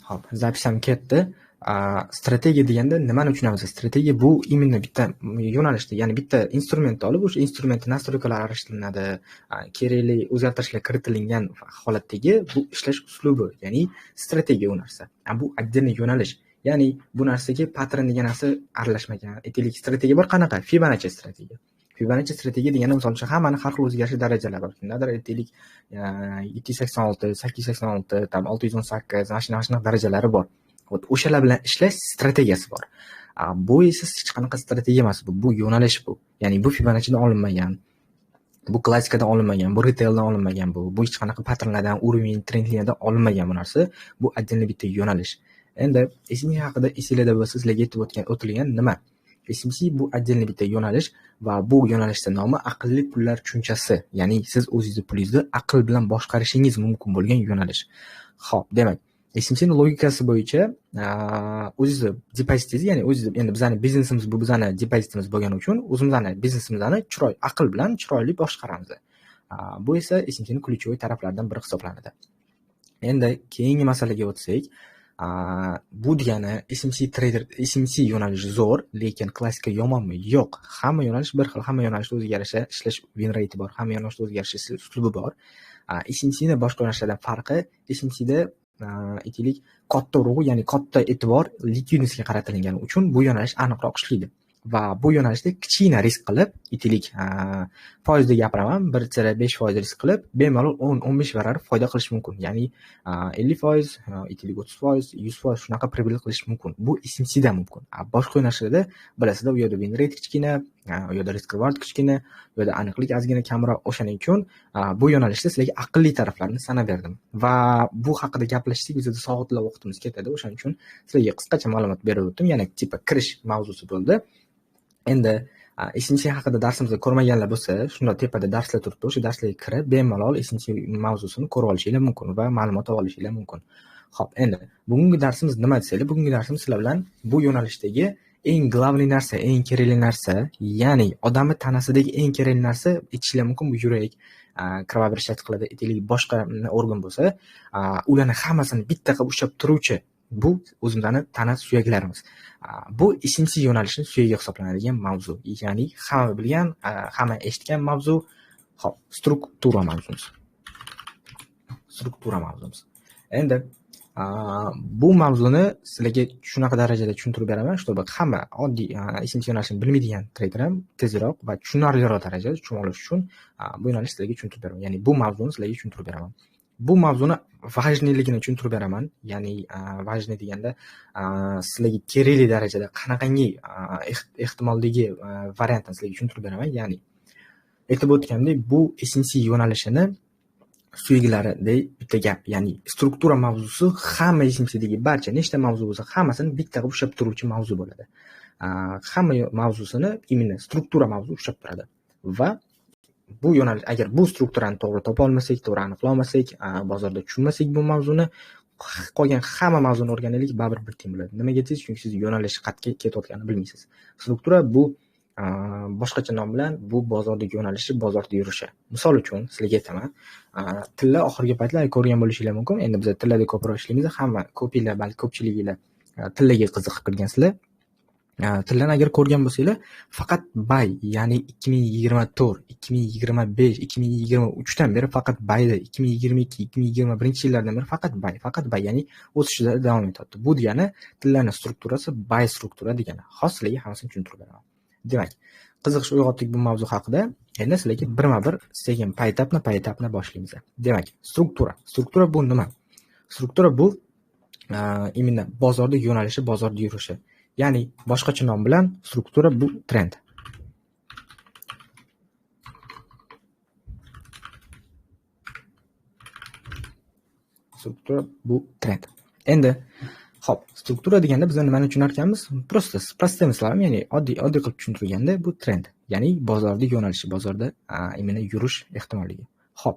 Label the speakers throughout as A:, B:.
A: Hop, zapisam ketdi. Strategiya deganda nimani tushunamiz? Strategiya bu imенно bitta yo'nalishda, ya'ni bitta instrumentni olib, o'sha instrumentni nastroykalari aralashtiriladi, kerakli o'zgartirishlar kiritilgan holatdagi bu ishlash uslubi, ya'ni strategiya u narsa. Bu отдельный yo'nalish. Ya'ni bu narsaga pattern degan narsa aralashmagan. Aytaylik, strategiya bor qanaqa? Fibonacci strategiya. Fibonacci strategiya deganda misol uchun hammani har xil o'zgarish darajalari bor. Kimdadir aytaylik 286, 886, tam 618, mana shunaqa darajalari bor. O'shalar bilan ishlash strategiyasi bor. Bu esa hech qanaqa strategiya emas, bu yo'nalish bu. Ya'ni bu Fibonaccidan olinmagan. Bu klassikadan olinmagan, bu retaildan olinmagan, bu hech qanaqa patternlardan, уровень, trendlardan olinmagan bu narsa. Bu отдельный bitta yo'nalish. Endi SMC haqida esinglarda bo'lsa, sizlarga aytib o'tilgan nima? SMC bu отдельный bitta yo'nalish va bu yo'nalishning nomi aqlli pullar tushunchasi. Ya'ni siz o'zingizni pulingizni aql bilan boshqarishingiz mumkin bo'lgan yo'nalish. Xo'p, demak, SMCning logikasi bo'yicha o'zingizni depozitingiz, ya'ni o'zingiz, endi bizning biznesimiz bu bizning depozitimiz bo'lgani uchun o'zimizning biznesimizni aql bilan chiroyli boshqaramiz. Bu esa SMCning ключевой taraflaridan biri hisoblanadi. Endi keyingi masalaga o'tsak, bu degani SMC yo'nalishi zo'r, lekin klassika yomonmi? Yo'q. Hamma yo'nalish bir xil, hamma yo'nalishda o'ziga yarasha ishlash win rate bor, hamma yo'nalishda o'ziga yarasha uslubi bor. SMCning boshqa yo'nalishlardan farqi, SMCda aytaylik katta urg'u, ya'ni katta e'tibor likvidnessga qaratilgani uchun bu yo'nalish aniqroq ishlaydi. Va bu yo'nalishda kichkina risk qilib, aytaylik foizda gapiraman, 1.5% risk qilib, bemalol 10-15 barar foyda qilish mumkin. Ya'ni 50%, aytaylik 30%, 100% shunaqa pribili qilish mumkin. Bu SMCda mumkin. Boshqa yo'nalishlarda bilasizlar, u yerda win rate kichkina, u yerda risk reward kichkina, u yerda aniqlik ozgina kamroq. O'shaning uchun bu yo'nalishda sizlarga aqlli taraflarini sanab berdim. Va bu haqida gaplashsak, bizda soatlab vaqtimiz ketadi. O'shaning uchun sizlarga qisqacha ma'lumot berib o'tdim. Ya'ni tipa kirish mavzusi bo'ldi. Endi SMC haqida darsimizda ko'rmaganlar bo'lsa, shunda tepada darslar turibdi. O'sha darslarga kirib, bemalol SMC mavzusini ko'rib olishinglar mumkin va ma'lumot olishinglar mumkin. Xo'p, endi bugungi darsimiz nima desanglar, bugungi darsimiz sizlar bilan bu yo'nalishdagi eng global narsa, eng kerakli narsa, ya'ni odamni tanasidagi eng kerakli narsa aytishlar mumkin, bu yurak, kravobirishlat qiladi, aytaylik boshqa organ bo'lsa, ularni hammasini bitta qilib ushlab turuvchi bu o'zimizning tana suyaklarimiz. Bu SMC yo'nalishining suyagi hisoblanadigan mavzu. Ya'ni hamma bilgan, hamma eshitgan mavzu. Xo'p, struktura mavzumiz. Endi bu mavzuni sizlarga shunaqa darajada tushuntirib beraman, чтобы hamma oddiy SMC yo'nalishini bilmaydigan treyder ham tezroq va tushunarliroq darajada tushunib olish uchun bu yo'nalishni sizlarga tushuntirib beraman. Ya'ni bu mavzuni sizlarga tushuntirib beraman. Bu mavzuni vajniyligini tushuntirib beraman. Ya'ni vajniy deganda sizlarga kerakli darajada qanaqangi ehtimoldagi variantni sizlarga tushuntirib beraman. Ya'ni aytib o'tgandek, bu SMC yo'nalishini suyaglaridek bitta gap. Ya'ni struktura mavzusi hamma SMCdagi barcha nechta mavzu bo'lsa, hammasini bitta qilib ushlab turuvchi mavzu bo'ladi. Hamma mavzusini imенно struktura mavzu ushlab turadi. Va bu yo'nalish, agar bu strukturani to'g'ri topa olmasak, to'g'ri aniqlay olmasak, bozorda tushunmasak bu mavzuni, qolgan hamma mavzuni o'rganaylik, baribir bir teng bo'ladi. Nimaga deysiz? Chunki siz yo'nalish qayerga ketayotganini bilmaysiz. Struktura bu boshqacha nom bilan bu bozordagi yo'nalishi, bozorda yurishi. Misol uchun sizlarga aytaman, tilla oxirgi paytlar ko'rgan bo'lishingiz mumkin. Endi biz tillarda ko'proq ishlaymiz, hamma ko'pinglar, balki ko'pchiliginglar tillaga qiziqib qilgansizlar. Tillarni agar ko'rgan bo'lsanglar, faqat bay, ya'ni 2024, 2025, 2023 dan beri faqat bayda, 2022, 2021 yillardan beri faqat bay, ya'ni o'sishda davom etyapti. Bu degani tillarning strukturasi bay struktura degani. Hozir sizlarga hammasini tushuntirib beraman. Demak, qiziqish uyg'otdik bu mavzu haqida. Endi sizlarga birma-bir sekin paytapni boshlaymiz. Demak, struktura bu nima? Struktura bu imенно bozorda yo'nalishi, bozorda yurishi. Ya'ni boshqacha nom bilan struktura bu trend. Struktura bu trend. Endi xo'p, struktura deganda biz nimani tushunar ekanmiz? Prosta misolim, ya'ni oddiy qilib tushuntirganda bu trend. Ya'ni bozorda yo'nalishi, bozorda imенно yurish ehtimolligi. Xo'p.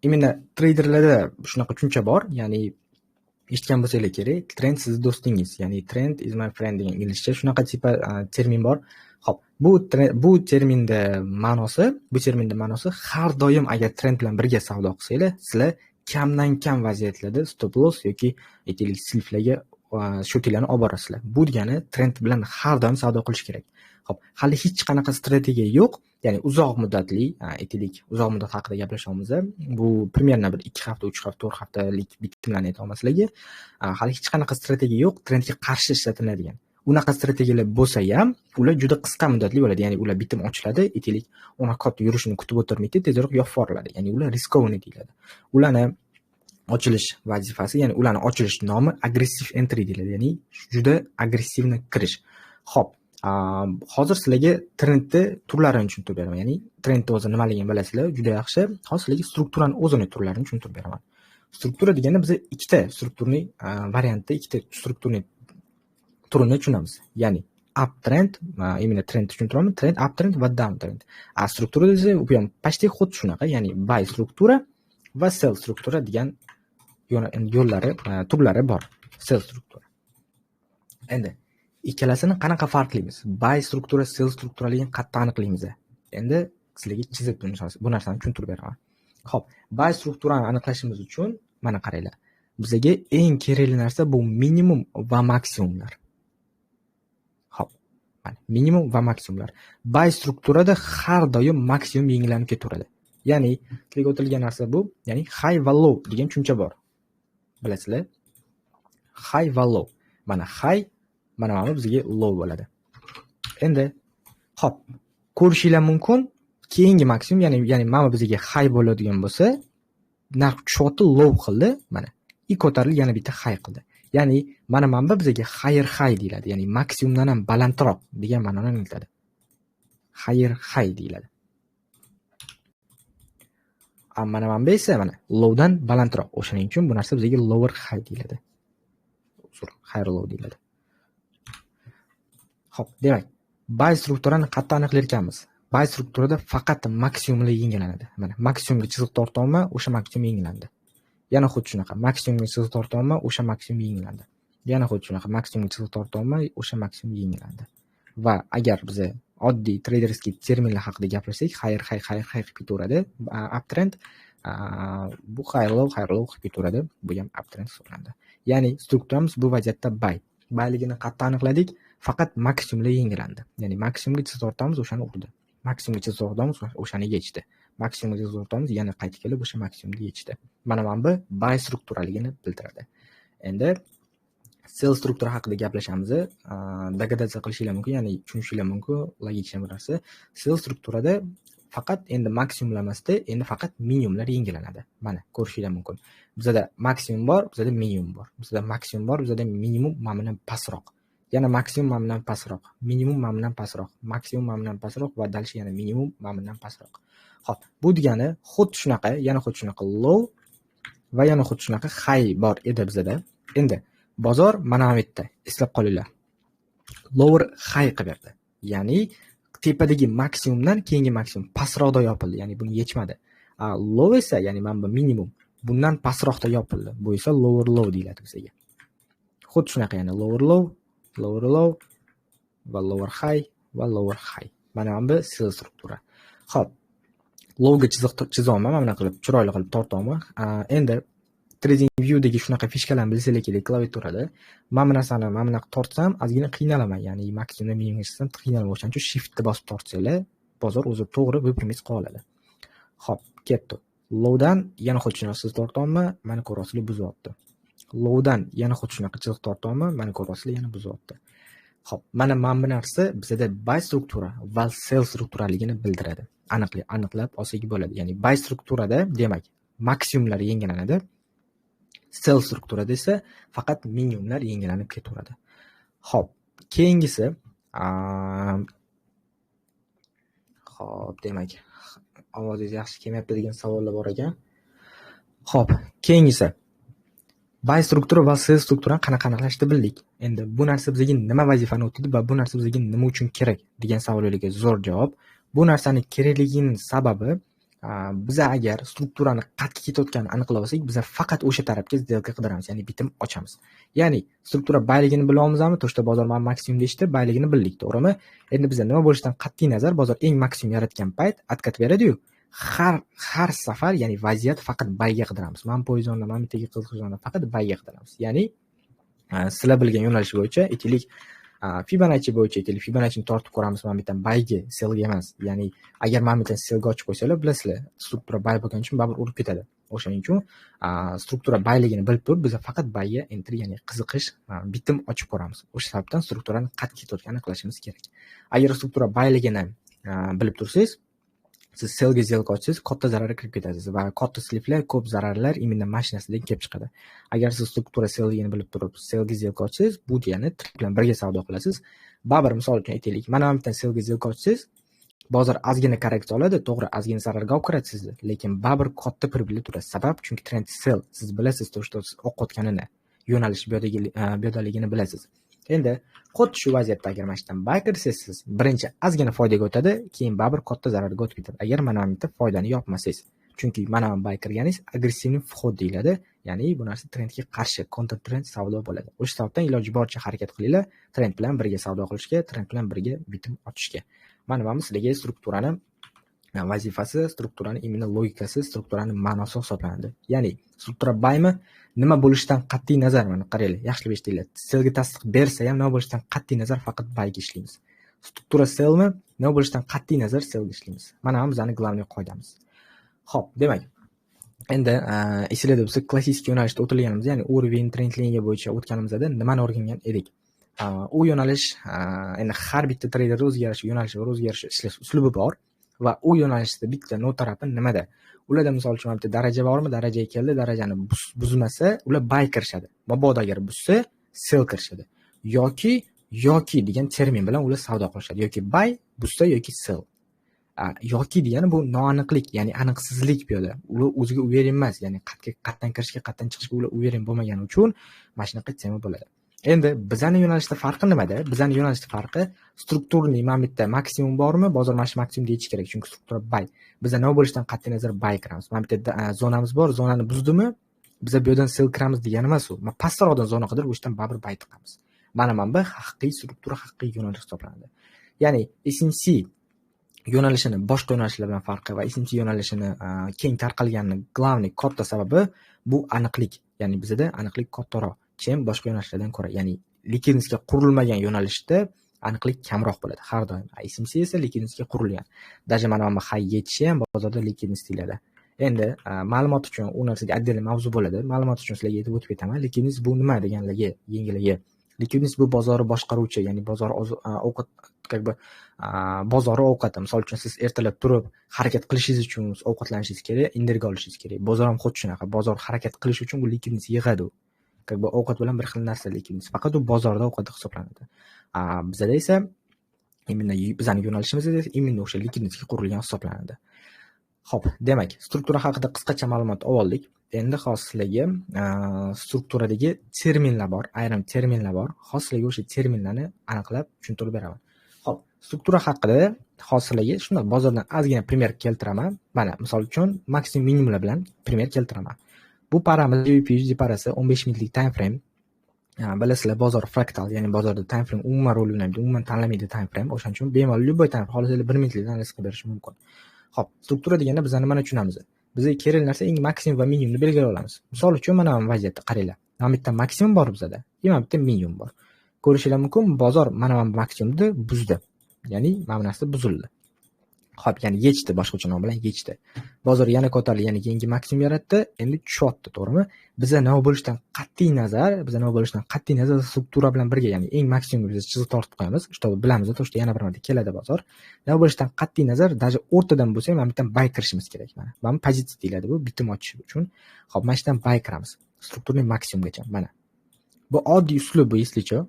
A: Imенно treyderlarda shunaqa tushuncha bor, ya'ni eshitgan bo'lsanglar kerak, trend siz do'stingiz, ya'ni trend is my friend degan inglizcha shunaqa tipa termin bor. Xo'p, bu terminda ma'nosi har doim agar trend bilan birga savdo qilsanglar, sizlar kamdan kam vaziyatlarda stop loss yoki aytaylik silflarga shotinglarni olib borasizlar. Bu degani trend bilan har doim savdo qilish kerak. Xo'p, hali hech qanaqa strategiya yo'q. Ya'ni uzoq muddatli, aytaylik, uzoq muddat haqida gaplashyapmiz. Bu примерно bir 2 hafta, 3 hafta, 4 haftalik bitimlarni aytaman sizlarga. Hali hech qanaqa strategiya yo'q, trendga qarshi ishlatiladigan. Unaqa strategiyalar bo'lsa ham, ular juda qisqa muddatli bo'ladi. Ya'ni ular bitim ochiladi, aytaylik, unaqa katta yurishini kutib o'tirmaydi, tezroq yopib yuboriladi. Ya'ni ular riskovanniy deyiladi. Ularni ochilish vazifasi, ya'ni ularni ochilish nomi aggressive entry deyiladi. Ya'ni juda aggressivni kirish. Xo'p, hozir sizlarga trendni turlarini tushuntirib beraman. Ya'ni trendni o'zi nimaligini bilasizlar, juda yaxshi. Hozir sizlarga strukturani o'zini turlarini tushuntirib beraman. Struktura degani biz ikkita strukturni variantda, ikkita strukturni turini tushunamiz. Ya'ni uptrend, именно trend tushuntiraman, trend, uptrend va downtrend. Struktura esa bu ham почти xuddi shunaqa, ya'ni buy struktura va sell struktura degan yo'llari, turlari bor. Sell struktura. Endi ikkalasini qanaqa farqlaymiz? Buy struktura, sell strukturaligini qattiq aniqlaymiz. Endi sizlarga chizib bu narsani tushuntirib beraman. Xo'p, buy strukturani aniqlashimiz uchun mana qaranglar. Bizga eng kerakli narsa bu minimum va maksimumlar. Xo'p, mana minimum va maksimumlar. Buy strukturada har doim maksimum yangilanib ketaveradi. Ya'ni tilga o'tilgan narsa bu, ya'ni high va low degan tushuncha bor. Bilasizlar? High va low. Mana high, mana bizga low bo'ladi. Endi xo'p, ko'rishinglar mumkin, keyingi maksimum, ya'ni mana bizga high bo'ladigan bo'lsa, narx tushyapti, low qildi, mana. I ko'tarilib yana bitta high qildi. Ya'ni mana bizga higher high deyiladi. Ya'ni maksimumdan ham balandroq degan ma'noni anglatadi. Higher high deyiladi. Mana esa mana lowdan balandroq. O'shaning uchun bu narsa bizga lower high deyiladi. Higher low deyiladi. Xo'p, demak, buy strukturani qattiq aniqlar ekanmiz. Buy strukturada faqat maksimumlar yangilanadi. Mana maksimumga chiziq tortyapman, o'sha maksimum yangilandi. Yana xuddi shunaqa, maksimumga chiziq tortyapman, o'sha maksimum yangilandi. Yana xuddi shunaqa, maksimumga chiziq tortyapman, o'sha maksimum yangilandi. Va agar biz oddiy treyderskiy terminlar haqida gaplashsak, higher high qilib ketaveradi. Uptrend bu higher low qilib ketaveradi. Bu ham uptrend hisoblanadi. Ya'ni strukturamiz bu vaziyatda buy. Buyligini qattiq aniqladik, faqat maksimumlar yangilandi. Ya'ni maksimumga chiziq tortamiz, o'shani urdi. Maksimumga chiziq tortamiz, o'shani yechdi. Maksimumga chiziq tortamiz, yana qaytib kelib o'sha maksimumni yechdi. Mana bu buy strukturaligini bildiradi. Endi sell struktura haqida gaplashamiz. Dogadatsiya qilishinglar mumkin, ya'ni tushunishinglar mumkin, logik bir narsa. Sell strukturada faqat endi maksimumlar emasda, endi faqat minimumlar yangilanadi. Mana ko'rishinglar mumkin. Bizda maksimum bor, bizda minimum bor. Bizda maksimum bor, bizda minimum ma'mulan pastroq. Yana maksimum ma'mulan pastroq, minimum ma'mulan pastroq, maksimum ma'mulan pastroq va dalshi yana minimum ma'mulan pastroq. Xo'p, bu degani xuddi shunaqa, yana xuddi shunaqa low va yana xuddi shunaqa high bor edi bizda. Endi bozor mana bu yerda, eslab qolinglar. Lower high qilib berdi. Ya'ni tepadagi maksimumdan keyingi maksimum pastroqda yopildi, ya'ni buni yechmadi. Low esa, ya'ni mana bu minimum bundan pastroqda yopildi. Bu esa lower low deyiladi bizga. Xuddi shunaqa, ya'ni lower low va lower high. Mana bu sell struktura. Xo'p, lowga chiziq chizaman, mana qilib chiroyli qilib tortaman. Endi trading viewdagi shunaqa fishkalarni bilsanglar kerak klaviaturada. Mana bu narsani mana bunaqa tortsam, ozgina qiynalaman, ya'ni maksimum minimum chiqsam qiynalaman. O'shaning uchun shiftni bosib tortsanglar, bozor o'zi to'g'ri выпрямить qilib oladi. Xo'p, ketdi. Lowdan yana xuddi shunaqa chiziq tortyapman, mana ko'rasizlar buzyapti. Lowdan yana xuddi shunaqa chiziq tortyapman, mana ko'rasizlar yana buzyapti. Xo'p, mana bu narsa bizda buy struktura va sell strukturaligini bildiradi. Aniqlab olsak bo'ladi. Ya'ni buy strukturada demak maksimumlar yangilanadi. Sell strukturada esa faqat minimumlar yangilanib ketaveradi. Xo'p, keyingisi xo'p, demak ovozingiz yaxshi kelmayapti degan savollar bor ekan. Xo'p, keyingisi buy struktura va sell strukturani qanaqa aniqlashni bildik. Endi bu narsa bizga nima vazifani o'tadi va bu narsa bizga nima uchun kerak degan savollarga zo'r javob. Bu narsani kerakligining sababi biz agar strukturani qayerga ketayotganini aniqlab olsak, biz faqat o'sha tarafga сделка qidiramiz, ya'ni bitim ochamiz. Ya'ni struktura bayligini bilamizmi? To'shda bozor mana maksimum deyishdi, bayligini bildik, to'g'rimi? Endi bizda nima bo'lishidan qat'iy nazar, bozor eng maksimum yaratgan payt откат beradi-yu. har safar, ya'ni vaziyat faqat bayga qidiramiz. Man poyizonda, man bittaga qiziqishonda faqat bayga qidiramiz. Ya'ni sizlar bilgan yo'nalish bo'yicha aytaylik, Fibonacci bo'yicha aytaylik, Fibonacci'ni tortib ko'ramiz man bitta bayga, selga emas. Ya'ni agar man bitta selga ochib qo'ysanglar, bilasizlar, struktura bay bo'lgani uchun baribir urib ketadi. O'shaning uchun struktura bayligini bilib turib, biz faqat bayga enter, ya'ni qiziqish bitim ochib ko'ramiz. O'sha sababdan strukturani qayerga ketayotganini aniqlashimiz kerak. Agar struktura bayligini bilib tursangiz, siz selga zelka ochsangiz katta zararga kirib ketasiz va katta sliplar, ko'p zararlar imенно mashinasidan kelib chiqadi. Agar siz struktura selligini bilib turib selga zelka ochsangiz, bu degani trend bilan birga savdo qilasiz. Baribir misol uchun aytaylik, mana bitta selga zelka ochsangiz, bozor ozgina korreksiya oladi, to'g'ri, ozgina zararga olib kiradi sizni, lekin baribir katta pribili turadi. Sabab chunki trend sell, siz bilasiz to'g'ri o'qiyotganini, yo'nalish bu yodaligini bilasiz. Endi xuddi shu vaziyatda agar mana shundan buy kirsangiz, birinchi ozgina foydaga o'tadi, keyin baribir katta zararga o'tib ketadi. Agar mana bitta foydani yopmasangiz, chunki mana buy kirganingiz agressivniy vhod deyiladi, ya'ni bu narsa trendga qarshi counter trend savdo bo'ladi. O'sha sababdan iloji boricha harakat qilinglar, trend bilan birga savdo qilishga, trend bilan birga bitim ochishga. Mana bu sizlarga strukturani vazifasi, strukturani imенно logikasi, strukturani ma'nosi hisoblanadi. Ya'ni struktura baymi nima bo'lishidan qat'iy nazar, mana qaranglar, yaxshilab eshitinglar. Selga tasdiq bersa ham nima bo'lishidan qat'iy nazar faqat bayga ishlaymiz. Struktura selmi nima bo'lishidan qat'iy nazar selga ishlaymiz. Mana bu bizning главный qoidamiz. Xo'p, demak, endi esinglarda bo'lsa klassik yo'nalishda o'tilganimiz, ya'ni уровень trend liniya bo'yicha o'tganimizda nimani o'rgangan edik? U yo'nalish endi har bitta treyder o'zgarish yo'nalishi va o'zgarish ishlash uslubi bor va u yo'nalishda bitta no tarafi nimada? Ularda misol uchun bitta daraja bormi? Darajaga keldi, darajani buzmasa, ular buy kirishadi. Mabodo agar buzsa, sell kirishadi. Yoki degan termin bilan ular savdo qilishadi. Yoki buy buzsa yoki sell. Yoki degani bu noaniqlik, ya'ni aniqsizlik bu yerda. Ular o'ziga uverin emas, ya'ni qatdan kirishga, qatdan chiqishga ular uverin bo'lmagani uchun mana shunaqa tema bo'ladi. Endi bizning yo'nalishda farqi nimada? Bizning yo'nalishda farqi strukturniy mana bitta maksimum bormi? Bozor mana shu maksimum deyish kerak, chunki struktura buy. Bizda nima bo'lishidan qat'iy nazar buy kiramiz. Mana bitta zonamiz bor, zonani buzdimi? Biz bu yerdan sell kiramiz degani emas u. Mana pastroqdan zona qidirib, o'shdan baribir buy tiqamiz. Mana bu haqiqiy struktura, haqiqiy yo'nalish hisoblanadi. Ya'ni SMC yo'nalishini boshqa yo'nalishlar bilan farqi va SMC yo'nalishini keng tarqalganining главный katta sababi bu aniqlik. Ya'ni bizda aniqlik kattaroq. Chem boshqa yo'nalishlardan ko'ra, ya'ni likvidnosga qurilmagan yo'nalishda aniqlik kamroq bo'ladi har doim. SMC esa likvidnosga qurilgan. Даже mana bu high yetishi ham bozorda likvidnost deyiladi. Endi ma'lumot uchun u narsaga отдельный mavzu bo'ladi. Ma'lumot uchun sizlarga aytib o'tib ketaman. Likvidnost bu nima deganligi, yengilligi. Likvidnost bu bozorni boshqaruvchi, ya'ni bozor ovqat, bozor ovqati. Misol uchun siz ertalab turib harakat qilishingiz uchun ovqatlanishingiz kerak, energiya olishingiz kerak. Bozor ham xuddi shunaqa. Bozor harakat qilish uchun bu likvidnost yig'adi. Ovqat bilan bir xil narsa likvidnost. Faqat u bozorda ovqat hisoblanadi. Bizda esa imенно bizning yo'nalishimizda esa imенно o'sha likvidностga qurilgan hisoblanadi. Xo'p, demak, struktura haqida qisqacha ma'lumot oldik. Endi hozirlarga strukturadagi terminlar bor, ayrim terminlar bor. Hozirlarga o'sha terminlarni aniqlab tushuntirib beraman. Xo'p, struktura haqida hozirlarga shunday bozordan ozgina primer keltiraman. Mana, misol uchun maksimum minimumlar bilan primer keltiraman. Bu paramiz UPUSD parasi 15 minutlik time frame. Bilasizlar, bozor fraktal, ya'ni bozorda time frame umuman rol o'ynamaydi, umuman tanlamaydi time frame. O'shaning uchun bemalol любой time frame, xohlasangiz 1 minutlik analiz qilib berish mumkin. Xo'p, struktura deganda biz nimani tushunamiz? Bizga kerak narsa eng maksimum va minimumni belgilay olamiz. Misol uchun mana bu vaziyatda qaranglar. Mana bitta maksimum bor bizda, mana bitta minimum bor. Ko'rishingiz mumkin, bozor mana bu maksimumni buzdi. Ya'ni mana bu narsa buzildi. Xo'p, ya'ni yechdi, boshqacha nom bilan yechdi. Bozor yana ko'tarildi, ya'ni yangi maksimum yaratdi, endi tushyapti, to'g'rimi? Bizda nima bo'lishidan qat'iy nazar, struktura bilan birga, ya'ni eng maksimumga biz chiziq tortib qo'yamiz. Shuni bilamiz, to'g'ri, yana bir marta keladi bozor. Nima bo'lishidan qat'iy nazar, даже o'rtadan bo'lsa ham bitta buy kirishimiz kerak. Mana pozitsiya deyiladi bu, bitim ochish uchun. Xo'p, mana shundan buy kiramiz. Strukturning maksimumgacha. Mana. Bu oddiy uslub bu, eslicho.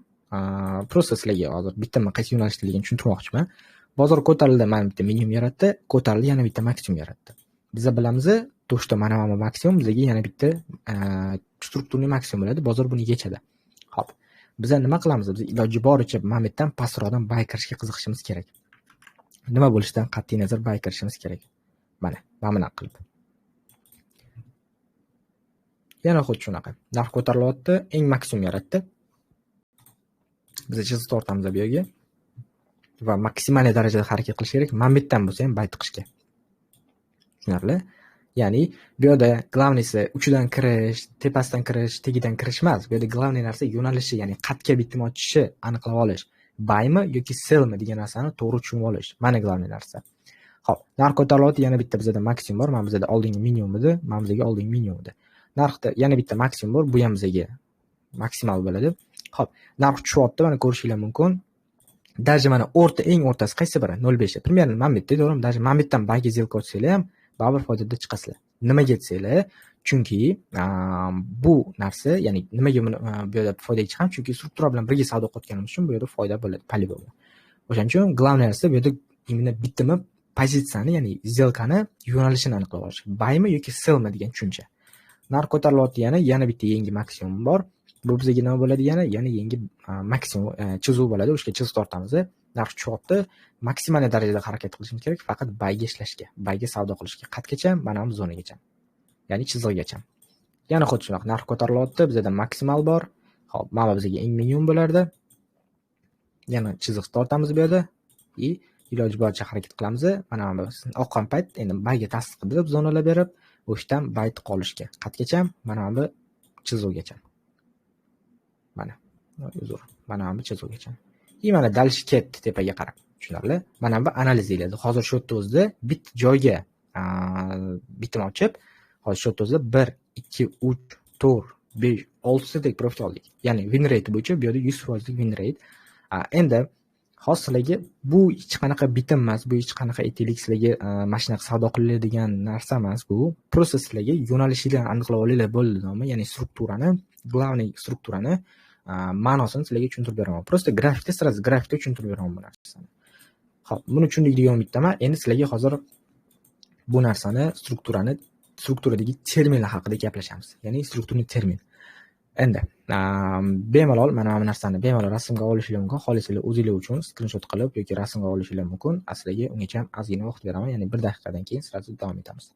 A: Prosta sizlarga hozir bittaman qaysi yo'nalishdaligini tushuntirmoqchiman. Bozor ko'tarildi, mana bitta minimum yaratdi, ko'tarildi, yana bitta maksimum yaratdi. Biz bilamiz, to'shda mana maksimum, bizga yana bitta strukturniy maksimum bo'ladi, bozor buni yechadi. Xo'p. Biz nima qilamiz? Biz iloji boricha mana bittadan pastroqdan buy kirishga qiziqishimiz kerak. Nima bo'lishidan qat'iy nazar buy kirishimiz kerak. Mana buni qilib. Yana xuddi shunaqa. Narx ko'tarilyapti, eng maksimum yaratdi. Biz chiziq tortamiz bu yerga. Va maksimal darajada harakat qilish kerak. Mana bittan bo'lsa ham buy tiqishga. Tushunarli? Ya'ni bu yerda glavniysi uchidan kirish, tepasidan kirish, tagidan kirish emas. Bu yerda glavniy narsa yo'nalishi, ya'ni xatga bitim ochishni aniqlab olish. Buymi yoki sellmi degan narsani to'g'ri tushunib olish. Mana glavniy narsa. Xo'p, narx ko'tarilyapti, yana bitta bizda maksimum bor. Mana bizda oldingi minimum edi, mana bizga oldingi minimum edi. Narxda yana bitta maksimum bor, bu ham bizga maksimal bo'ladi. Xo'p, narx tushyapti, mana ko'rishingiz mumkin. Даже mana eng o'rtasi qaysi biri? 0.5. Примерно mana bu yerda, to'g'rimi? Даже mana bu yerdan bayga zilka o'tsanglar ham baribir foydada chiqasizlar. Nimaga detsanglar? Chunki bu narsa, ya'ni nimaga bu yerda foydaga chiqam? Chunki struktura bilan birga savdo qilayotganimiz uchun bu yerda foyda bo'ladi, по-любому. O'shaning uchun главный narsa bu yerda imенно bitimi pozitsiyani, ya'ni zelkani yo'nalishini aniqlab olish. Buymi yoki sellmi degan tushuncha. Narx ko'tarilyapti, yana bitta yangi maksimum bor. Bu bizga nima bo'ladi? Yana yangi maksimum chizuv bo'ladi. O'shga chiziq tortamiz. Narx tushyapti. Maksimal darajada harakat qilishimiz kerak faqat bayga ishlashga, bayga savdo qilishga, qatgacha, mana bu zonagacha. Ya'ni chiziqgacha. Yana xuddi shunaqa narx ko'tarilyapti. Bizda maksimal bor. Xo'p, mana bizga eng minimum bo'lardi. Yana chiziq tortamiz bu yerda. Iloji boricha harakat qilamiz. Mana biz oqqan payt endi bayga tasdiq qilib zonalar berib, o'shdan bayt qolishga, qatgacha, mana bu chizuvgacha. Mana bu chizuvgacha. Mana dalish ketdi tepaga qarab. Tushunarli? Mana bu analiz deyiladi. Hozir shu yerda o'zida bitta joyga bitim ochib, hozir shu yerda o'zida 1, 2, 3, 4, 5, 6 tadak profit oldik. Ya'ni win rate bo'yicha bu yerda 100% win rate. Endi hozir sizlarga bu hech qanaqa bitim emas, bu hech qanaqa aytaylik sizlarga mana shunaqa savdo qilinadigan narsa emas bu. Prosta sizlarga yo'nalishlarni aniqlab olinglar bo'ldi, ya'ni strukturani, главный strukturani ma'nosini sizlarga tushuntirib beraman. Prosta grafikda sразу grafikda tushuntirib beraman bu narsani. Xo'p, buni tushundik degan bittaman. Endi sizlarga hozir bu narsani, strukturadagi terminlar haqida gaplashamiz. Ya'ni strukturni termin. Endi bemalol mana bu narsani bemalol rasmga olishingiz mumkin. Xohlasanglar o'zingizlar uchun skrinshot qilib yoki rasmga olishingiz mumkin. Asliga ungacha ham ozgina vaqt beraman, ya'ni 1 daqiqadan keyin sразу davom etamiz.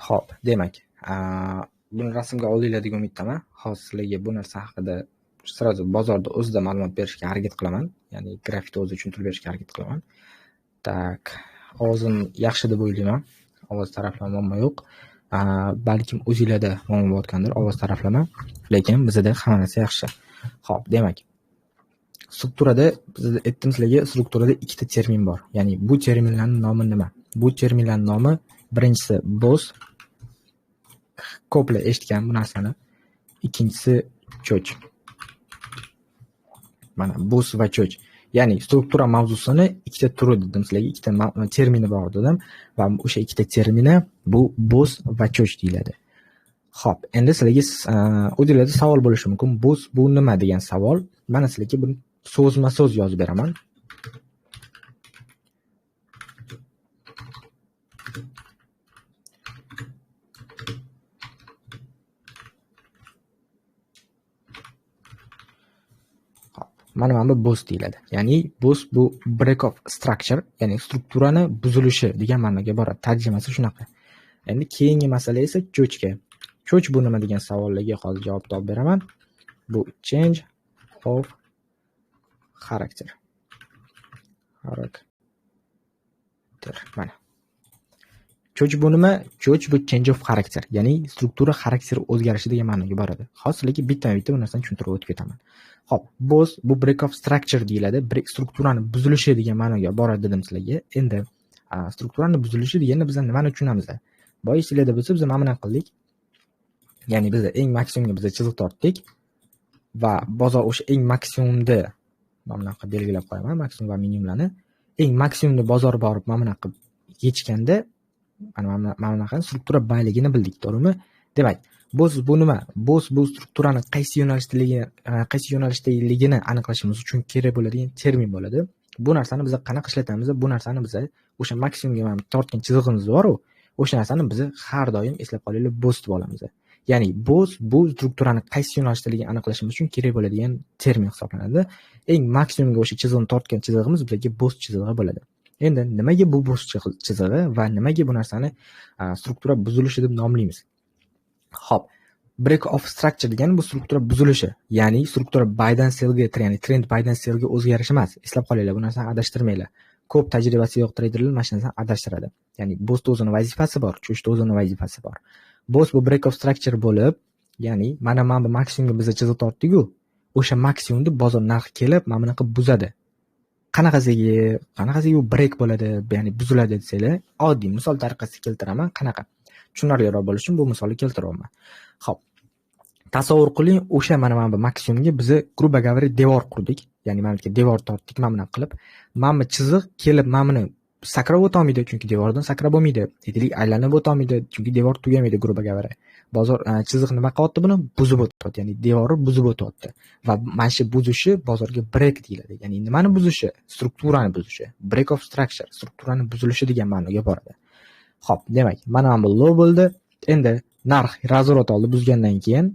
A: Xo'p, demak, buni rasmga olinglar degan umiddaman. Hozir sizlarga bu narsa haqida sразу bozorda o'zida ma'lumot berishga harakat qilaman. Ya'ni grafikda o'zida tushuntirib berishga harakat qilaman. Tak, ovozim yaxshi deb o'ylayman. Ovoz taraflama muammo yo'q. Balkim o'zingizlarda muammo bo'layotgandir, ovoz taraflama. Lekin bizda hamma narsa yaxshi. Xo'p, demak, strukturada biz aytdim sizlarga, strukturada ikkita termin bor. Ya'ni bu terminlarning nomi nima? Bu terminlarning nomi birinchisi boss, ko'plar eshitgan bu narsani. Ikkinchisi cho'ch. Mana boss va cho'ch. Ya'ni struktura mavzusini ikkita turi dedim sizlarga, ikkita termini bor dedim va o'sha ikkita termini bu boss va cho'ch deyiladi. Xo'p, endi sizlarga o'zingizlarda savol bo'lishi mumkin. Boss bu nima degan savol. Mana sizlarga buni so'zma-so'z yozib beraman. Mana bu boss deyiladi. Ya'ni boss bu break of structure, ya'ni strukturani buzilishi degan ma'noga boradi. Tarjimasi shunaqa. Endi keyingi masala esa cho'chga. Cho'ch bu nima degan savollarga hozir javob topib beraman. Bu change of character. Mana. Cho'ch bu nima? Cho'ch bu change of character, ya'ni struktura xarakteri o'zgarishi degan ma'noga boradi. Hozirlik bitta-bitta bu narsani tushuntirib o'tib ketaman. Xo'p, boss bu break of structure deyiladi. Break strukturani buzilishi degan ma'noga boradi dedim sizlarga. Endi strukturani buzilishi deganda biz nimani tushunamiz? Boya sizlarda bo'lsa biz mana bunaqa qildik. Ya'ni biz eng maksimumga biz chiziq tortdik va bozor o'sha eng maksimumda mana bunaqa belgilab qo'yaman, maksimum va minimumlarni. Eng maksimumda bozor borib mana bunaqa yechganda mana bunaqa struktura bayligini bildik, to'g'rimi? Demak, Bu nima? Bu strukturani qaysi yo'nalishdaligini aniqlashimiz uchun kerak bo'ladigan termin bo'ladi. Bu narsani biz qanaqa ishlatamiz? Bu narsani biz o'sha maksimumga mana tortgan chizig'imiz bor-ku, o'sha narsani biz har doim eslab qolinglar boss deb olamiz. Ya'ni boss bu strukturani qaysi yo'nalishdaligini aniqlashimiz uchun kerak bo'ladigan termin hisoblanadi. Eng maksimumga o'sha chizig'ini tortgan chizig'imiz bizga boss chizig'i bo'ladi. Endi nimaga bu boss chizig'i va nimaga bu narsani struktura buzilishi deb nomlaymiz? Xo'p, break of structure degani bu struktura buzilishi, ya'ni struktura bydan cellga, ya'ni trend bydan cellga o'zgarishi emas. Eslab qolinglar, bu narsani adashtirmanglar. Ko'p tajribasi yo'q treyderlar mana shu narsani adashtiradi. Ya'ni bossda o'zining vazifasi bor, cho'chda o'zining vazifasi bor. Boss bu break of structure bo'lib, ya'ni mana bu maksimumga biz chiziq tortdik-ku, o'sha maksimumni bozor narxi kelib, mana bunaqa buzadi. Qanaqasiga u break bo'ladi, ya'ni buziladi desanglar, oddiy misol tariqasida keltiraman. Qanaqa? Tushunarliroq bo'lishi uchun bu misolni keltiryapman. Xo'p. Tasavvur qiling, o'sha mana bu maksimumga biz грубо говоря devor qurdik. Ya'ni mana bu devor tortdik, mana bunaqa qilib. Mana bu chiziq kelib, mana buni sakrab o'ta olmaydi, chunki devordan sakrab bo'lmaydi. Aytaylik, aylanib o'ta olmaydi, chunki devor tugamaydi грубо говоря. Bozor chiziq nima qilyapti buni? Buzib o'tyapti, ya'ni devorni buzib o'tyapti. Va mana shu buzishi bozorga break deyiladi. Ya'ni nimani buzishi? Strukturani buzishi. Break of structure, strukturani buzilishi degan ma'noga boradi. Xo'p, demak, mana bu low bo'ldi. Endi narx razvorot oldi buzgandan keyin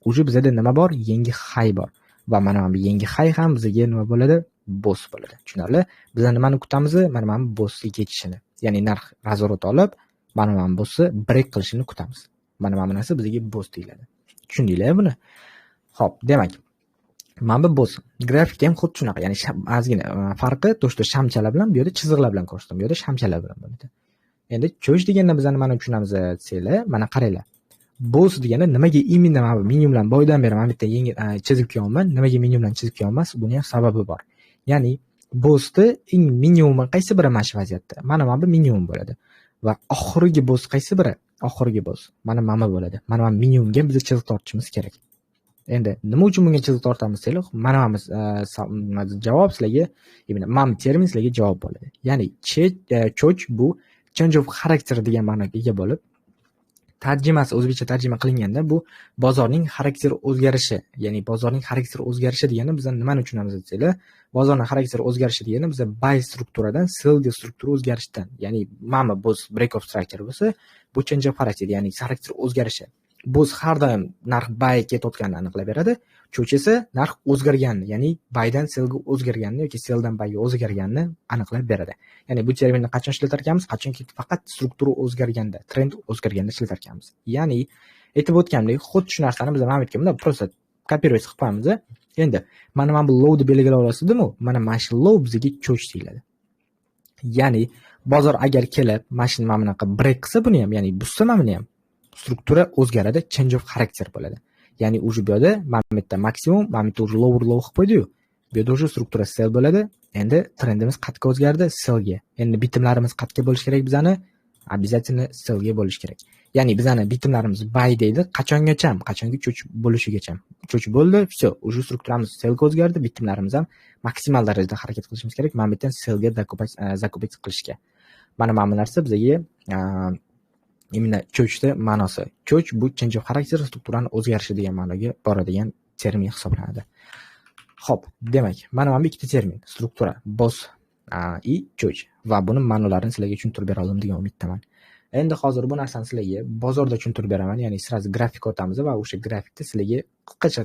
A: уже bizda nima bor? Yangi high bor. Va mana bu yangi high ham bizga nima bo'ladi? Boss bo'ladi. Tushunarli? Biz nimani kutamiz? Mana bu bossga ketishini. Ya'ni narx razvorot olib, mana bu bossni break qilishini kutamiz. Mana bu narsa bizga boss deyiladi. Tushundinglar buni? Xo'p, demak, mana bu boss. Grafikda ham xuddi shunaqa. Ya'ni ozgina farqi to'shda shamchalar bilan, bu yerda chiziqlar bilan ko'rsatdim. Bu yerda shamchalar bilan bo'ladi. Endi cho'ch deganda biz nimani tushunamiz desanglar, mana qaranglar. Boss degani nimaga imенно mana bu minimumdan boydan beri mana bitta yangi chizib kelyapman. Nimaga minimumdan chizib kelyapman? Buning ham sababi bor. Ya'ni bossni eng minimumi qaysi biri mana shu vaziyatda? Mana bu minimum bo'ladi. Va oxirgi boss qaysi biri? Oxirgi boss mana bo'ladi. Mana bu minimumga biz chiziq tortishimiz kerak. Endi nima uchun bunga chiziq tortamiz desanglar, mana bu javob sizlarga, mana bu termin sizlarga javob bo'ladi. Ya'ni cho'ch bu change of character degan ma'noga ega bo'lib, tarjimasi o'zbekcha tarjima qilinganda bu bozorning xarakteri o'zgarishi, ya'ni bozorning xarakteri o'zgarishi degani biz nimani tushunamiz desanglar, bozorning xarakteri o'zgarishi degani biz buy strukturadan sell struktura o'zgarishdan, ya'ni mana bu break of structure bo'lsa, bu change of character, ya'ni xarakter o'zgarishi. Boz har doim narx buy ketayotganini aniqlab beradi. Cho'ch esa narx o'zgarganini, ya'ni buydan sellga o'zgarganini yoki selldan buyga o'zgarganini aniqlab beradi. Ya'ni bu terminni qachon ishlatar ekanmiz? Qachonki faqat struktura o'zgarganda, trend o'zgarganda ishlatar ekanmiz. Ya'ni aytib o'tganimdek, xuddi shu narsani biz mana bu просто kopировать qilib qo'yamiz. Endi mana bu lowni belgilab olasizmi? Mana shu low bizga cho'ch deyiladi. Ya'ni bozor agar kelib, mashina mana bunaqa break qilsa buni ham, ya'ni buzsa mana buni ham, struktura o'zgaradi, change of character bo'ladi. Ya'ni уже bu yerda mana bu yerda maksimum, mana bu yerda уже lower low qilib qo'ydi-yu. Bu yerda уже struktura sell bo'ladi. Endi trendimiz qayerga o'zgardi? Sellga. Endi bitimlarimiz qayerga bo'lish kerak bizani? Обязательно sellga bo'lish kerak. Ya'ni bizani bitimlarimiz buy deydi, qachongacha? Qachonki cho'ch bo'lishigacha. Cho'ch bo'ldi, все, уже strukturamiz sellga o'zgardi, bitimlarimiz ham maksimal darajada harakat qilishimiz kerak. Mana bu yerdan sellga zakupать qilishga. Mana bu narsa bizga именно cho'chda ma'nosi. Cho'ch bu change of character, strukturani o'zgarishi degan ma'noga boradigan termin hisoblanadi. Xo'p, demak, mana bu ikkita termin, struktura, boss и cho'ch va buning ma'nolarini sizlarga tushuntirib bera oldim degan umiddaman. Endi hozir bu narsani sizlarga bozorda tushuntirib beraman, ya'ni sirazi grafik o'tamiz va o'sha grafikda sizlarga qisqacha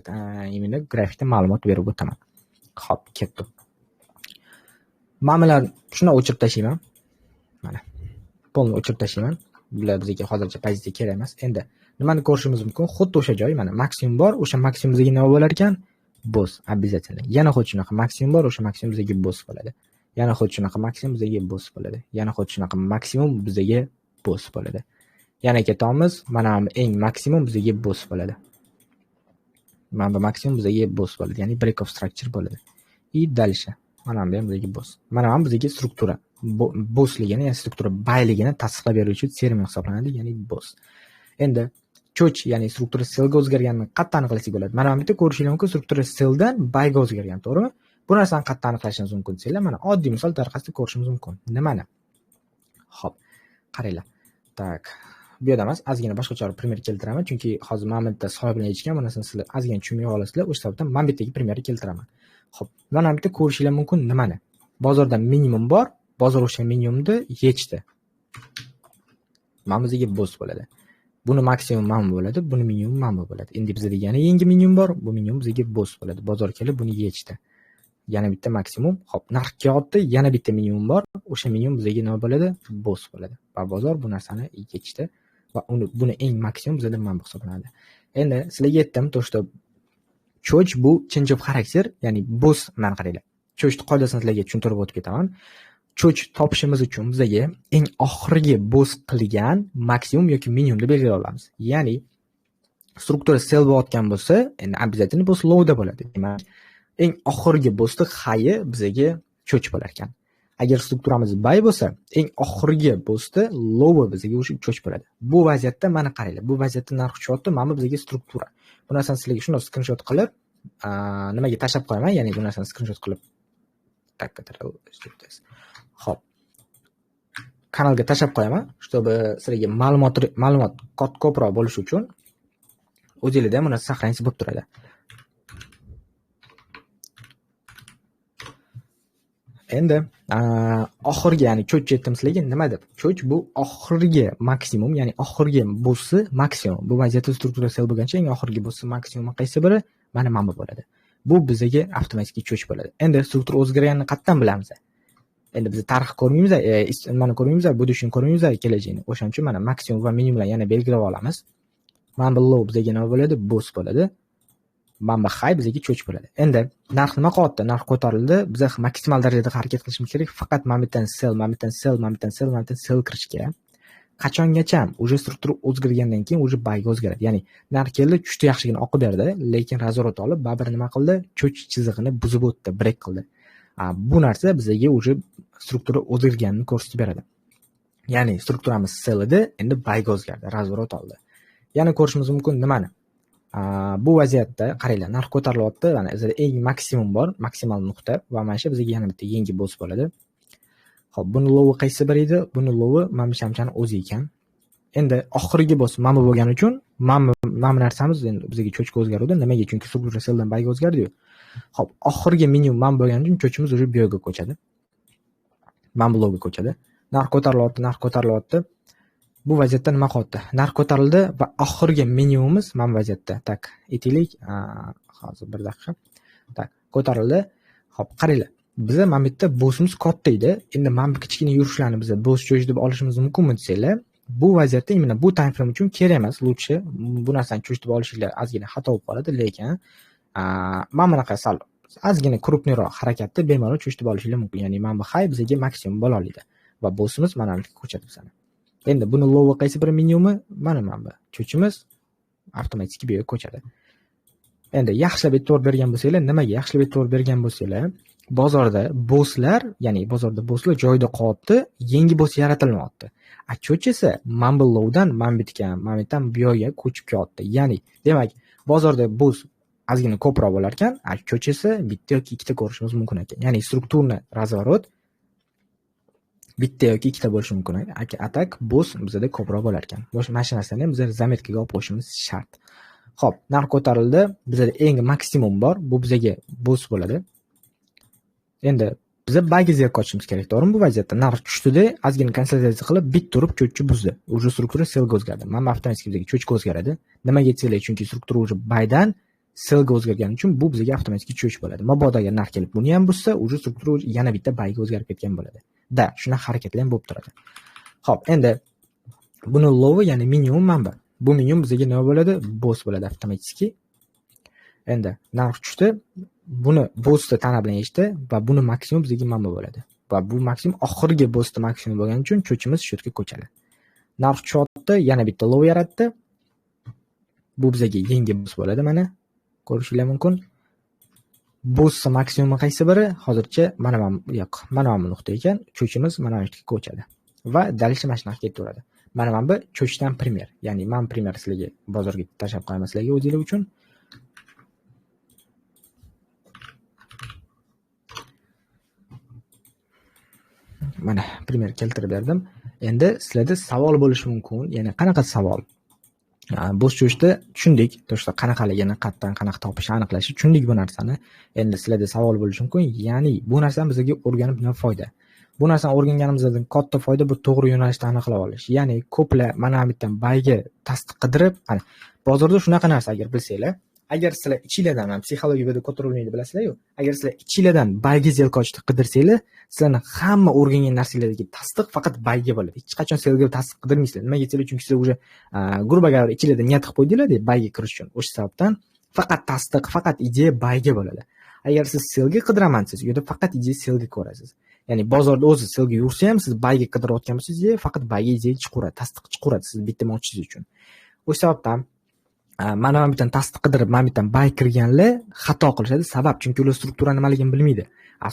A: именно grafikda ma'lumot berib o'taman. Xo'p, ketdim. Ma'nolar shuni o'chirib tashlayman. Mana. Polni o'chirib tashlayman. Bular bizga hozircha pozitsiya kerak emas. Endi nimani ko'rishimiz mumkin? Xuddi o'sha joy, mana maksimum bor, o'sha maksimum bizga nima bo'lar ekan? Boss, обязательно. Yana xuddi shunaqa maksimum bor, o'sha maksimum bizga boss bo'ladi. Yana xuddi shunaqa maksimum bizga boss bo'ladi. Yana xuddi shunaqa maksimum bizga boss bo'ladi. Yana ketamiz, mana eng maksimum bizga boss bo'ladi. Mana bu maksimum bizga boss bo'ladi, ya'ni break of structure bo'ladi. И дальше. Mana bu ham bizga boss. Mana bu bizga struktura. Bossligini, ya'ni struktura bayligini tasdiqlab beruvchi termin hisoblanadi, ya'ni boss. Endi cho'ch, ya'ni struktura sellga o'zgarganini qayerdan aniqlasak bo'ladi? Mana bu yerda ko'rishingiz mumkin, struktura selldan buyga o'zgargan, to'g'rimi? Bu narsani qayerdan aniqlashingiz mumkin desanglar, mana oddiy misol tariqasida ko'rishimiz mumkin. Nimani? Xo'p, qaranglar. Tak, bu yerda emas, ozgina boshqacharoq primer keltiraman, chunki hozir mana bu yerda soya bilan echgan, bu narsani sizlar ozgina tushunmay olasizlar. O'sha sababdan mana bu yerdagi primerni keltiraman. Xo'p, mana bu yerda ko'rishinglar mumkin nimani? Bozorda minimum bor, bozor o'sha minimumni yechdi. Mana bizga boss bo'ladi. Buni maksimum mana bo'ladi, buni minimum mana bo'ladi. Endi bizda yana yangi minimum bor, bu minimum bizga boss bo'ladi. Bozor kelib buni yechdi. Yana bitta maksimum. Xo'p, narx kelyapti, yana bitta minimum bor. O'sha minimum bizga nima bo'ladi? Boss bo'ladi. Va bozor bu narsani yechdi va buni eng maksimum bizda mana bu hisoblanadi. Endi sizlarga aytdim, to что cho'ch bu change of character, ya'ni boss mana qaranglar. Cho'chni qoidasini sizlarga tushuntirib o'tib ketaman. Cho'ch topishimiz uchun bizga eng oxirgi boss qilgan maksimum yoki minimumni belgilay olamiz. Ya'ni struktura sell bo'layotgan bo'lsa, endi обязательно boss low da bo'ladi. Demak, eng oxirgi bossni high bizga cho'ch bo'lar ekan. Agar strukturamiz buy bo'lsa, eng oxirgi bossni low bizga o'sha cho'ch bo'ladi. Bu vaziyatda mana qaranglar. Bu vaziyatda narx tushyapti, mana bizga struktura. Bu narsani sizlarga shunday screenshot qilib, nimaga tashlab qo'yaman, ya'ni bu narsani screenshot qilib Xo'p. Kanalga tashlab qo'yaman, чтобы sizlarga ma'lumot ko'proq bo'lishi uchun o'zingizda ham buni saqlangiz bo'lib turadi. Endi oxirgi, ya'ni cho'ch aytdim sizlarga, nima deb? Cho'ch bu oxirgi maksimum, ya'ni oxirgi bossi maksimum. Bu vaziyatda struktura sell bo'lgancha eng oxirgi bossi maksimum qaysi biri? Mana bu bo'ladi. Bu bizga avtomatik cho'ch bo'ladi. Endi struktura o'zgarganini qayerdan bilamiz? Endi biz tarix ko'rmaymiz, mana ko'rmaymiz, budishni ko'rmaymiz kelajakni. O'shaning uchun mana maksimum va minimumlar yana belgilab olamiz. Mana bu low bizga nima bo'ladi? Boss bo'ladi. Mana bu high bizga cho'ch bo'ladi. Endi narx nima qilyapti? Narx ko'tarildi. Biz maksimal darajada harakat qilishimiz kerak. Faqat mana bu yerdan sell, mana bu yerdan sell, mana bu yerdan sell, mana bu yerdan sell kirishga. Qachongacha o'sha struktura o'zgargandan keyin o'sha buyga o'zgaradi. Ya'ni narx keldi, tushdi, yaxshigina oqib berdi, lekin razvorot olib, baribir nima qildi? Cho'ch chizig'ini buzib o'tdi, break qildi. Bu narsa bizga o'sha struktura o'zgarganini ko'rsatib beradi. Ya'ni strukturamiz sell edi, endi buyga o'zgardi, razvorot oldi. Yana ko'rishimiz mumkin nimani? Bu vaziyatda qaranglar, narx ko'tarilyapti, mana bizda eng maksimum bor, maksimal nuqta va mana shu bizga yana bitta yangi boss bo'ladi. Xo'p, buni lowi qaysi biri edi? Buni lowi mana bu shamchani o'zi ekan. Endi oxirgi boss mana bu bo'lgani uchun mana bu narsamiz endi bizga cho'chga o'zgardi. Nimaga? Chunki struktura selldan buyga o'zgardi-yu. Xo'p, oxirgi minimum mana bo'lgani uchun cho'chimiz o'sha bu yerga ko'chadi. Mana bu lowga ko'chadi. Narx ko'tarilyapti. Bu vaziyatda nima qilyapti? Narx ko'tarildi va oxirgi minimumimiz mana bu vaziyatda. Tak, aytaylik, hozir bir daqiqa. Tak, ko'tarildi. Xo'p, qaranglar. Bizga mana bu yerda bossimiz katta edi. Endi mana bu kichkina yurishlarni biz boss cho'ch deb olishimiz mumkinmi desanglar, bu vaziyatda mana bu time frame uchun kerak emas. Lutchi bu narsani cho'ch deb olishinglar ozgina xato bo'lib qoladi, lekin mana bunaqa sal ozgina krupniroq harakatni bemalol cho'ch deb olishinglar mumkin. Ya'ni mana bu high bizga maksimum bo'la oladi va bossimiz mana bunga ko'chadi bizani. Endi buni low qaysi biri minimumi? Mana bu. Cho'chimiz avtomatik bu yerga ko'chadi. Endi yaxshilab e'tibor bergan bo'lsanglar, nimaga yaxshilab e'tibor bergan bo'lsanglar, bozorda bosslar, ya'ni bozorda bosslar joyida qolyapti, yangi boss yaratilmayapti. Cho'ch esa mana bu lowdan mana bitgan bu yoqqa ko'chib kelyapti. Ya'ni demak, bozorda boss ozgina ko'proq bo'lar ekan, cho'ch esa bitta yoki ikkita ko'rishimiz mumkin ekan. Ya'ni strukturni razvorot bitta yoki ikkita bo'lishi mumkin. Atak boss bizda ko'proq bo'lar ekan. Mana shu narsani ham biz zametkaga olib qo'yishimiz shart. Xo'p, narx ko'tarildi. Bizda eng maksimum bor. Bu bizga boss bo'ladi. Endi biz buyga zerk ochishimiz kerak, to'g'rimi? Bu vaziyatda narx tushdida, ozgina konsolidatsiya qilib, bit turib cho'chchi buzdi. Uje struktura sellga o'zgardi. Mana avtomatik bizga cho'chga o'zgaradi. Nimaga aytsanglar, chunki struktura uje buydan sellga o'zgargani uchun bu bizga avtomatik cho'ch bo'ladi. Mabodo agar narx kelib buni ham buzsa, uje struktura yana bitta buyga o'zgarib ketgan bo'ladi. Shunaqa harakatlar ham bo'lib turadi. Xo'p, endi buni low, ya'ni minimum mana bu. Bu minimum bizga nima bo'ladi? Boss bo'ladi avtomatik. Endi narx tushdi, buni bossni tana bilan eshitdi va buni maksimum bizga mana bo'ladi. Va bu maksimum oxirgi bossni maksimum bo'lgani uchun cho'chimiz shu yerga ko'chadi. Narx tushdi, yana bitta low yaratdi. Bu bizga yangi boss bo'ladi, mana ko'rishingiz mumkin. Boss maksimumi qaysi biri? Hozircha mana bu nuqta ekan. Cho'chimiz mana bu yerga ko'chadi. Va dalish mana shunaqa ketaveradi. Mana bu cho'chdan primer. Ya'ni men primer sizlarga bozorga tashlab qo'yaman sizlarga o'zingiz uchun. Mana primer keltirib berdim. Endi sizlarda savol bo'lishi mumkin. Ya'ni qanaqa savol? Bo'sh cho'chda tushundik, to'g'risi qanaqaligini, qayerdan qanaqa topish aniqlashi tushundik bu narsani. Endi sizlarda savol bo'lishi mumkin. Ya'ni bu narsani bizga o'rganib nima foyda? Bu narsani o'rganganimizdan katta foyda bu to'g'ri yo'nalishda aniqlab olish. Ya'ni ko'plar mana bu yerdan bayga tasdiq qidirib, qani bozorda shunaqa narsa agar bilsanglar, agar sizlar ichinglardan, mana psixologiyada ko'tarilmaydi bilasizlar-ku. Agar sizlar ichinglardan bayga zelka ochishni qidirsanglar, sizlarni hamma o'rgangan narsalardagi tasdiq faqat bayga bo'ladi. Hech qachon selga tasdiq qidirmaysizlar. Nimaga deganda, chunki sizlar уже grubo говоря ichinglarda niyat qilib qo'ydinglar-da bayga kirish uchun. O'sha sababdan faqat tasdiq, faqat ideya bayga bo'ladi. Agar siz selga qidiraman siz, yo'lda faqat ideya selga ko'rasiz. Ya'ni bozorda o'zi selga yursa ham siz bayga qidirayotgan bo'lsangiz, faqat bayga ideya chiqaradi, tasdiq chiqaradi siz bitta ochishingiz uchun. O'sha sababdan mana bu yerdan tasdiq qidirib, mana bu yerdan bay kirganlar xato qilishadi. Sabab, chunki ular struktura nimaligini bilmaydi.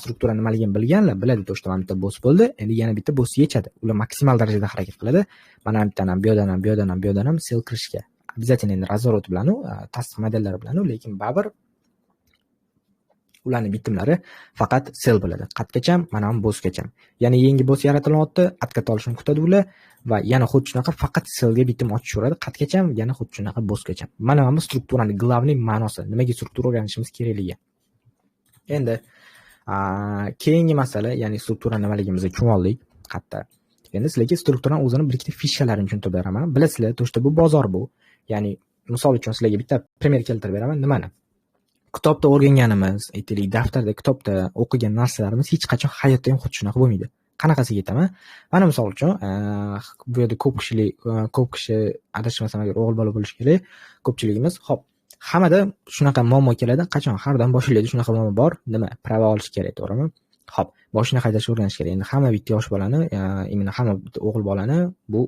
A: Struktura nimaligini bilganlar biladi, to'g'ri, mana bu yerda boss bo'ldi, endi yana bitta boss yechadi. Ular maksimal darajada harakat qiladi. Mana bu yerdan ham, bu yerdan ham sel kirishga. Обязательно endi razvorot bilan, tasdiq modellari bilan, lekin baribir ularning bitimlari faqat sel bo'ladi. Qatgacha, mana bu bossgacha. Ya'ni yangi boss yaratilyapti, atkat olishni kutadi ular va yana xuddi shunaqa faqat selga bitim ochishaveradi. Qatgacha, yana xuddi shunaqa bossgacha. Mana bu strukturaning главный ma'nosi. Nimaga struktura o'rganishimiz kerakligi. Endi keyingi masala, ya'ni struktura nimaligimizni tushunib oldik. Qatta. Endi sizlarga strukturaning o'zini bir ikkita fishkalarini tushuntirib beraman. Bilasizlar, to'g'ri, bu bozor bu. Ya'ni misol uchun sizlarga bitta primer keltirib beraman. Nimani? Kitobda o'rganganimiz, aytaylik, daftarda, kitobda o'qigan narsalarimiz hech qachon hayotda ham xuddi shunaqa bo'lmaydi. Qanaqasiga aytaman? Mana misol uchun, bu yerda ko'p kishi adashmasam agar o'g'il bola bo'lishi kerak. Ko'pchiligimiz, xo'p, hammada shunaqa muammo keladi. Qachon hardan boshlaydi shunaqa muammo bor. Nima? Prava olish kerak, to'g'rimi? Xo'p, boshini haydashni o'rganish kerak. Endi hamma bitta yosh bolani, именно hamma bitta o'g'il bolani bu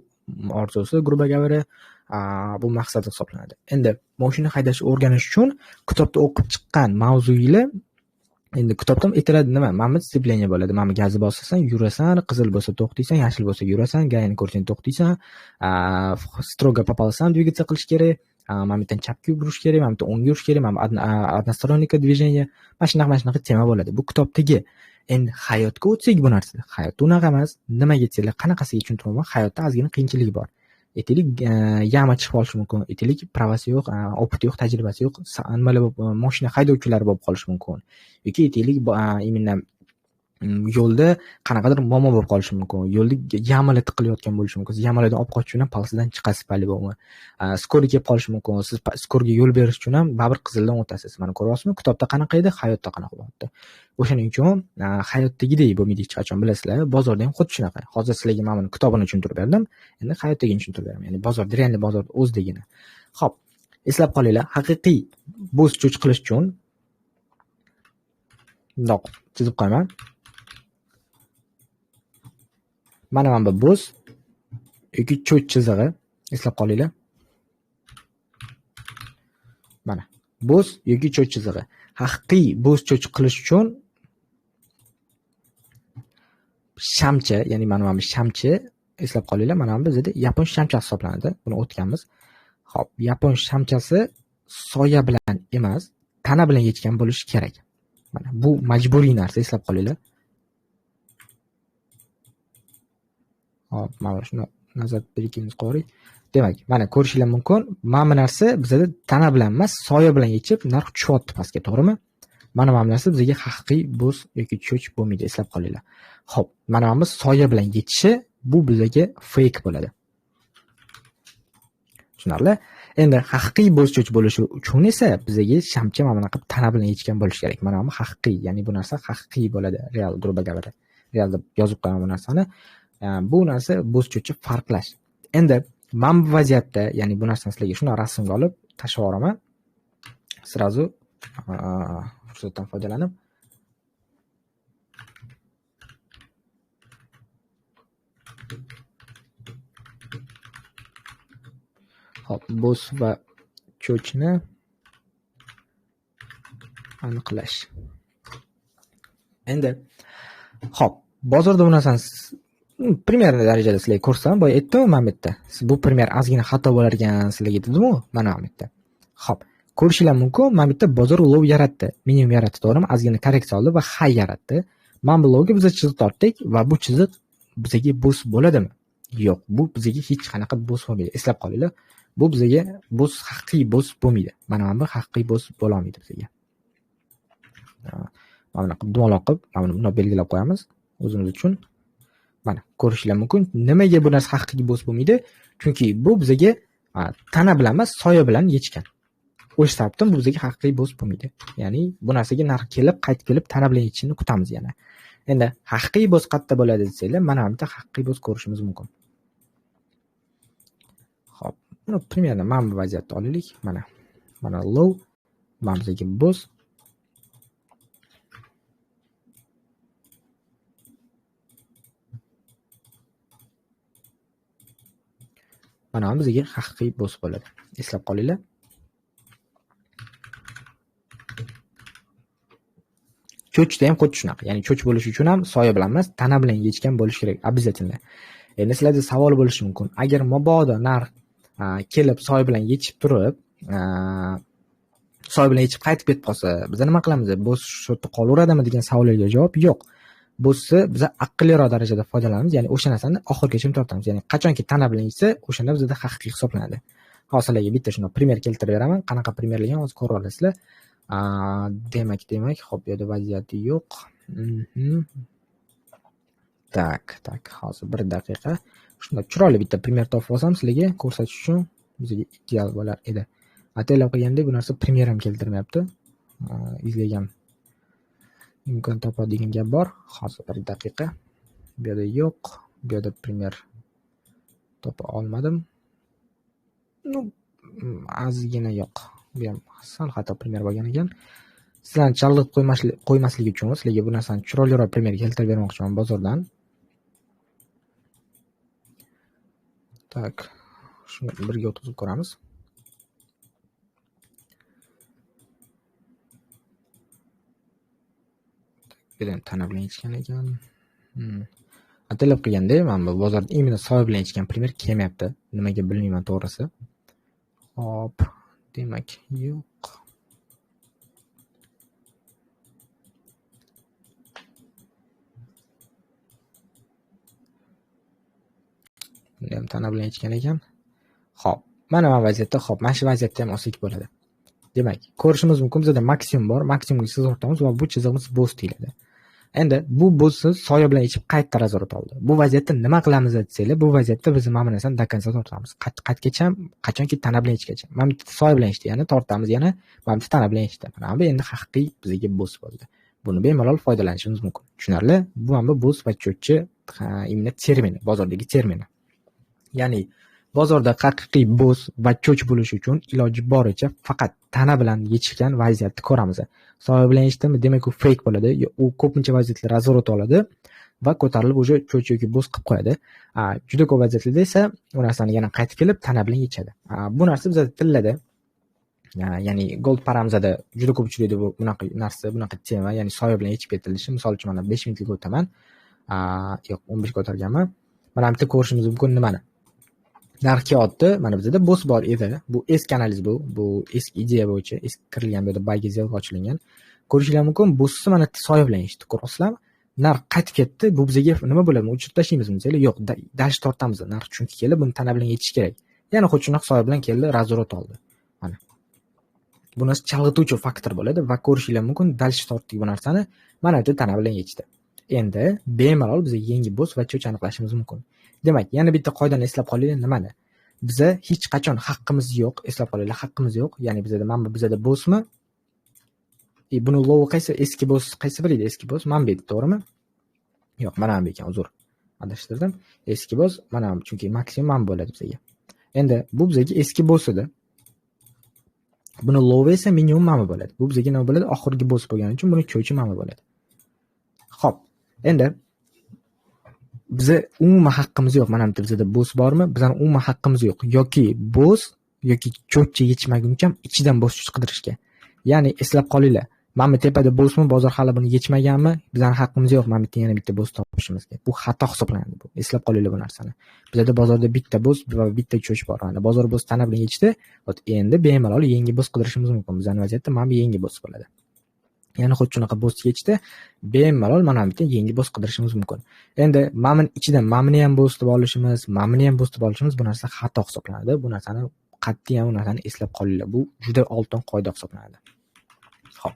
A: orzusi, grubo говоря, bu maqsad hisoblanadi. Endi mashina haydashni o'rganish uchun kitobda o'qib chiqqan mavzuinglar, endi kitobda aytiladi nima? Mana disiplina bo'ladi. Mana gazni bosasan, yurasan, qizil bo'lsa to'xtaysan, yashil bo'lsa yurasan, gayni ko'rsang to'xtaysan, strogo попалsan двигаться qilish kerak. Mana bu yerdan chapga yugurish kerak, mana bu yerdan o'ngga yurish kerak, mana одностороннее движение. Mana shunaqa tema bo'ladi. Bu kitobdagi. Endi hayotga o'tsak bu narsa. Hayotda unaqa emas. Nimaga aytsanglar, qanaqasiga tushuntiraman? Hayotda ozgina qiyinchiligi bor. Aytaylik, yama chiqib qolishi mumkin. Aytaylik, pravasi yo'q, opiti yo'q, tajribasi yo'q, nimalar mashina haydovchilari bo'lib qolishi mumkin. Yoki aytaylik, именно yo'lda qanaqadir muammo bo'lib qolishi mumkin. Yo'lda yamalar tiqilayotgan bo'lishi mumkin. Siz yamalardan olib qochish uchun ham palsidan chiqasiz по-любому. Skor kelib qolishi mumkin. Siz skorga yo'l berish uchun ham baribir qizildan o'tasiz. Mana ko'ryapsizmi? Kitobda qanaqa edi, hayotda qanaqa bo'lyapti. O'shaning uchun hayotdagidek bo'lmaydi hech qachon, bilasizlar. Bozorda ham xuddi shunaqa. Hozir sizlarga mana buni kitobini tushuntirib berdim. Endi hayotdagini tushuntirib beraman. Ya'ni bozorda, real bozor o'zidagini. Xo'p, eslab qolinglar, haqiqiy bo'z cho'ch qilish uchun bundoq chizib qo'yaman. Mana bu bo'z yoki cho'ch chizig'i, eslab qolinglar. Mana bo'z yoki cho'ch chizig'i. Haqiqiy bo'z cho'ch qilish uchun shamchi, ya'ni mana bu shamchi, eslab qolinglar, mana bu bizda yapon shamchasi hisoblanadi. Buni o'tganmiz. Xo'p, yapon shamchasi soya bilan emas, tana bilan yechgan bo'lishi kerak. Mana bu majburiy narsa, eslab qolinglar. Hop, mana shuni nazarda birikimiz qo'ying. Demak, mana ko'rishinglar mumkin. Mana bu narsa bizda tana bilan emas, soya bilan yechib narx tushyapti pastga, to'g'rimi? Mana bu narsa bizga haqiqiy bo'z yoki cho'ch bo'lmaydi, eslab qolinglar. Xo'p, mana bu soya bilan yechishi bu bizga fake bo'ladi. Tushunarli? Endi haqiqiy bo'z cho'ch bo'lishi uchun esa bizga shamcha mana bunaqa tana bilan yechgan bo'lishi kerak. Mana bu haqiqiy, ya'ni bu narsa haqiqiy bo'ladi. Real grubo говоря. Realda yozib qo'yaman bu narsani. Bu narsa bo'z cho'chi farqlash. Endi men bu vaziyatda, ya'ni bu narsani sizlarga shuna rasmga olib tashlab yuboraman. Sirazu fursatdan foydalanib hop, bo'z va cho'chni aniqlash. Endi hop, bozorda bu narsani primer darajada sizlarga ko'rsam, boya aytdim mana bu yerda. Bu primer ozgina xato bo'lar ekan sizlarga dedim-ku, mana bu yerda. Hop, ko'rishinglar mumkin, mana bu yerda bozor lov yaratdi, minimum yaratdi, to'g'rimi? Ozgina korreksiya oldi va high yaratdi. Mana bu lovga biz chiziq tortdik va bu chiziq bizga bo'z bo'ladimi? Yo'q, bu bizga hech qanaqa bo's bo'lmaydi. Eslab qolinglar. Bu bizga bo's haqiqiy bo's bo'lmaydi. Mana bu haqiqiy bo's bo'la olmaydi bizga. Mana dumaloq qilib, mana buni belgilab qo'yamiz o'zimiz uchun. Mana ko'rishlar mumkin. Nimaga bu narsa haqiqiy bo's bo'lmaydi? Chunki bu bizga tana bilan emas, soya bilan yechgan. O'sha sababdan bu bizga haqiqiy bo's bo'lmaydi. Ya'ni bu narsaga narx kelib, qaytib kelib tana bilan yechishini kutamiz yana. Endi haqiqiy bo's qayerda bo'ladi desanglar, mana bu yerda haqiqiy bo's ko'rishimiz mumkin. Xo'p, buni примерно mana bu vaziyatni olaylik. Mana low, mana bizga bo's. Mana bu bizga haqiqiy bo's bo'ladi. Eslab qolinglar. Cho'chda ham xuddi shunaqa. Ya'ni cho'ch bo'lish uchun ham soya bilan emas, tana bilan yechgan bo'lish kerak. Обязательно. Endi sizlarda savol bo'lishi mumkin. Agar mabodo narx kelib soya bilan yechib turib, soya bilan yechib qaytib ketib qolsa, biz nima qilamiz? Bo's shu yerda qolaveradimi degan savollarga javob yo'q. Bo'sni biz aqlliroq darajada foydalanamiz, ya'ni o'sha narsani oxirigacha tortamiz. Ya'ni qachonki tana bilan yechsa, o'shanda bizda haqiqiy hisoblanadi. Hozirlarga bitta shuni primer keltirib beraman. Qanaqa primerligini hozir ko'rib olasizlar. Demak, hop, bu yerda vaziyati yo'q. Tak, hozir 1 daqiqa. Shunda chiroyli bitta primer topib olsam sizlarga ko'rsatish uchun bizga ideal bo'lar edi. Ataylab qilganda bu narsa primer ham keltirmayapti. Izlagan imkon topadigan gap bor. Hozir 1 daqiqa. Bu yerda yo'q. Bu yerda primer topa olmadim. Ozgina yo'q. Bu ham sal xato primer bo'lgan ekan. Sizlarni chalg'itib qo'ymaslik uchun sizlarga bu narsani chiroyliroq primer keltirib bermoqchiman bozordan. Tak, shuni birga o'tkazib ko'ramiz. Birdan tana bilan yechgan ekan. Atalab qilganda, mana bu bozorda imенно soya bilan yechgan primer kelmayapti. Nimaga bilmayman to'g'risi. Hop, demak, yo'q. Bunda ham tana bilan yechgan ekan. Xo'p, mana bu vaziyatda, mana shu vaziyatda ham olsak bo'ladi. Demak, ko'rishimiz mumkin, bizda maksimum bor. Maksimumga siz o'rtamiz va bu chizig'imiz bo's deyiladi. Endi bu bo'sni soya bilan yechib qayta nazorat oldi. Bu vaziyatda nima qilamiz desanglar, bu vaziyatda biz mana bu narsani dokonsa tortamiz. Qaytgacha, qachonki tana bilan yechgacha. Mana bu soya bilan yechdi, yana tortamiz, yana mana bu tana bilan yechdi. Mana bu endi haqiqiy bizga bo's bo'ldi. Buni bemalol foydalanishimiz mumkin. Tushunarli? Bu ham bo's va cho'chchi immunitet termini, bozordagi termini. Ya'ni bozorda haqiqiy bo's va cho'ch bo'lishi uchun iloji boricha faqat tana bilan yechgan vaziyatni ko'ramiz. Soya bilan yechdimi, demak u fake bo'ladi. U ko'pincha vaziyatlar nazorat oladi va ko'tarilib o'sha cho'ch yoki bo's qilib qo'yadi. Juda ko'p vaziyatlarda esa u narsani yana qaytib kelib tana bilan yechadi. Bu narsa bizda tillarda, ya'ni gold paramizada juda ko'p uchraydi bunaqa narsa, bunaqa tema, ya'ni soya bilan yechib ketilishi. Misol uchun mana 5 minutlik o'taman. Yo'q, 15 ga o'targanman. Mana bitta ko'rishimiz mumkin nimani? Narxga otdi. Mana bizda bo's bor edi. Bu eski analiz bu eski ideya bo'yicha, eski kirilgan bu yerda bayga zelga ochilingan. Ko'rishingiz mumkin, bo'sni mana soya bilan yechdi. Ko'ryapsizlarmi? Narx qaytib ketdi. Bu bizga nima bo'ladi? O'chirib tashlaymizmi desanglar, yo'q, dash tortamiz. Narx chunki kelib buni tana bilan yechish kerak. Yana xuddi shunaqa soya bilan keldi, razorat oldi. Mana. Bu narsa chalg'ituvchi faktor bo'ladi va ko'rishingiz mumkin, dash tortdik bu narsani, mana bu tana bilan yechdi. Endi bemalol biz yangi bo's va cho'ch aniqlashimiz mumkin. Demak, yana bitta qoidani eslab qolinglar, nimani? Biza hech qachon haqqimiz yo'q, eslab qolinglar, haqqimiz yo'q. Ya'ni bizda bo'smi? Buni low qaysi eski bo's, qaysi bir edi eski bo's? Mana bu edi, to'g'rimi? Yo'q, mana bu ekan, uzr. Adashtirdim. Eski bo's, mana chunki maksimum bo'ladi bizga. Endi bu bizga eski bo's edi. Buni low esa minimum mana bo'ladi. Bu bizga nima bo'ladi? Oxirgi bo's bo'lgani uchun buni cho'chi mana bo'ladi. Xo'p. Endi biza umuman haqqimiz yo'q. Mana bu bizda bo's bormi? Bizning umuman haqqimiz yo'q. Yoki bo's yoki cho'chcha yechmaguncha ichidan bo's chiqdirishga. Ya'ni eslab qolinglar. Mana bu tepada bo'smi, bozor hali buni yechmaganmi? Bizning haqqimiz yo'q. Mana bu yana bitta bo's topishimizga. Bu xato hisoblanadi bu. Eslab qolinglar bu narsani. Bizda bozorda bitta bo's va bitta cho'ch bor. Mana bozor bo's tana bilan yechdi. Endi bemalol yangi bo's qidirishimiz mumkin. Bizning vaziyatda mana bu yangi bo's bo'ladi. Ya'ni xuddi shunaqa postga ichida bemalol mana bu yerda yangi post qidirishimiz mumkin. Endi mana ichidan mamni ham post deb olishimiz, mamni ham post deb olishimiz bu narsa xato hisoblanadi. Bu narsani qat'iyan bu narsani eslab qolinglar. Bu juda oltin qoida hisoblanadi. Xo'p.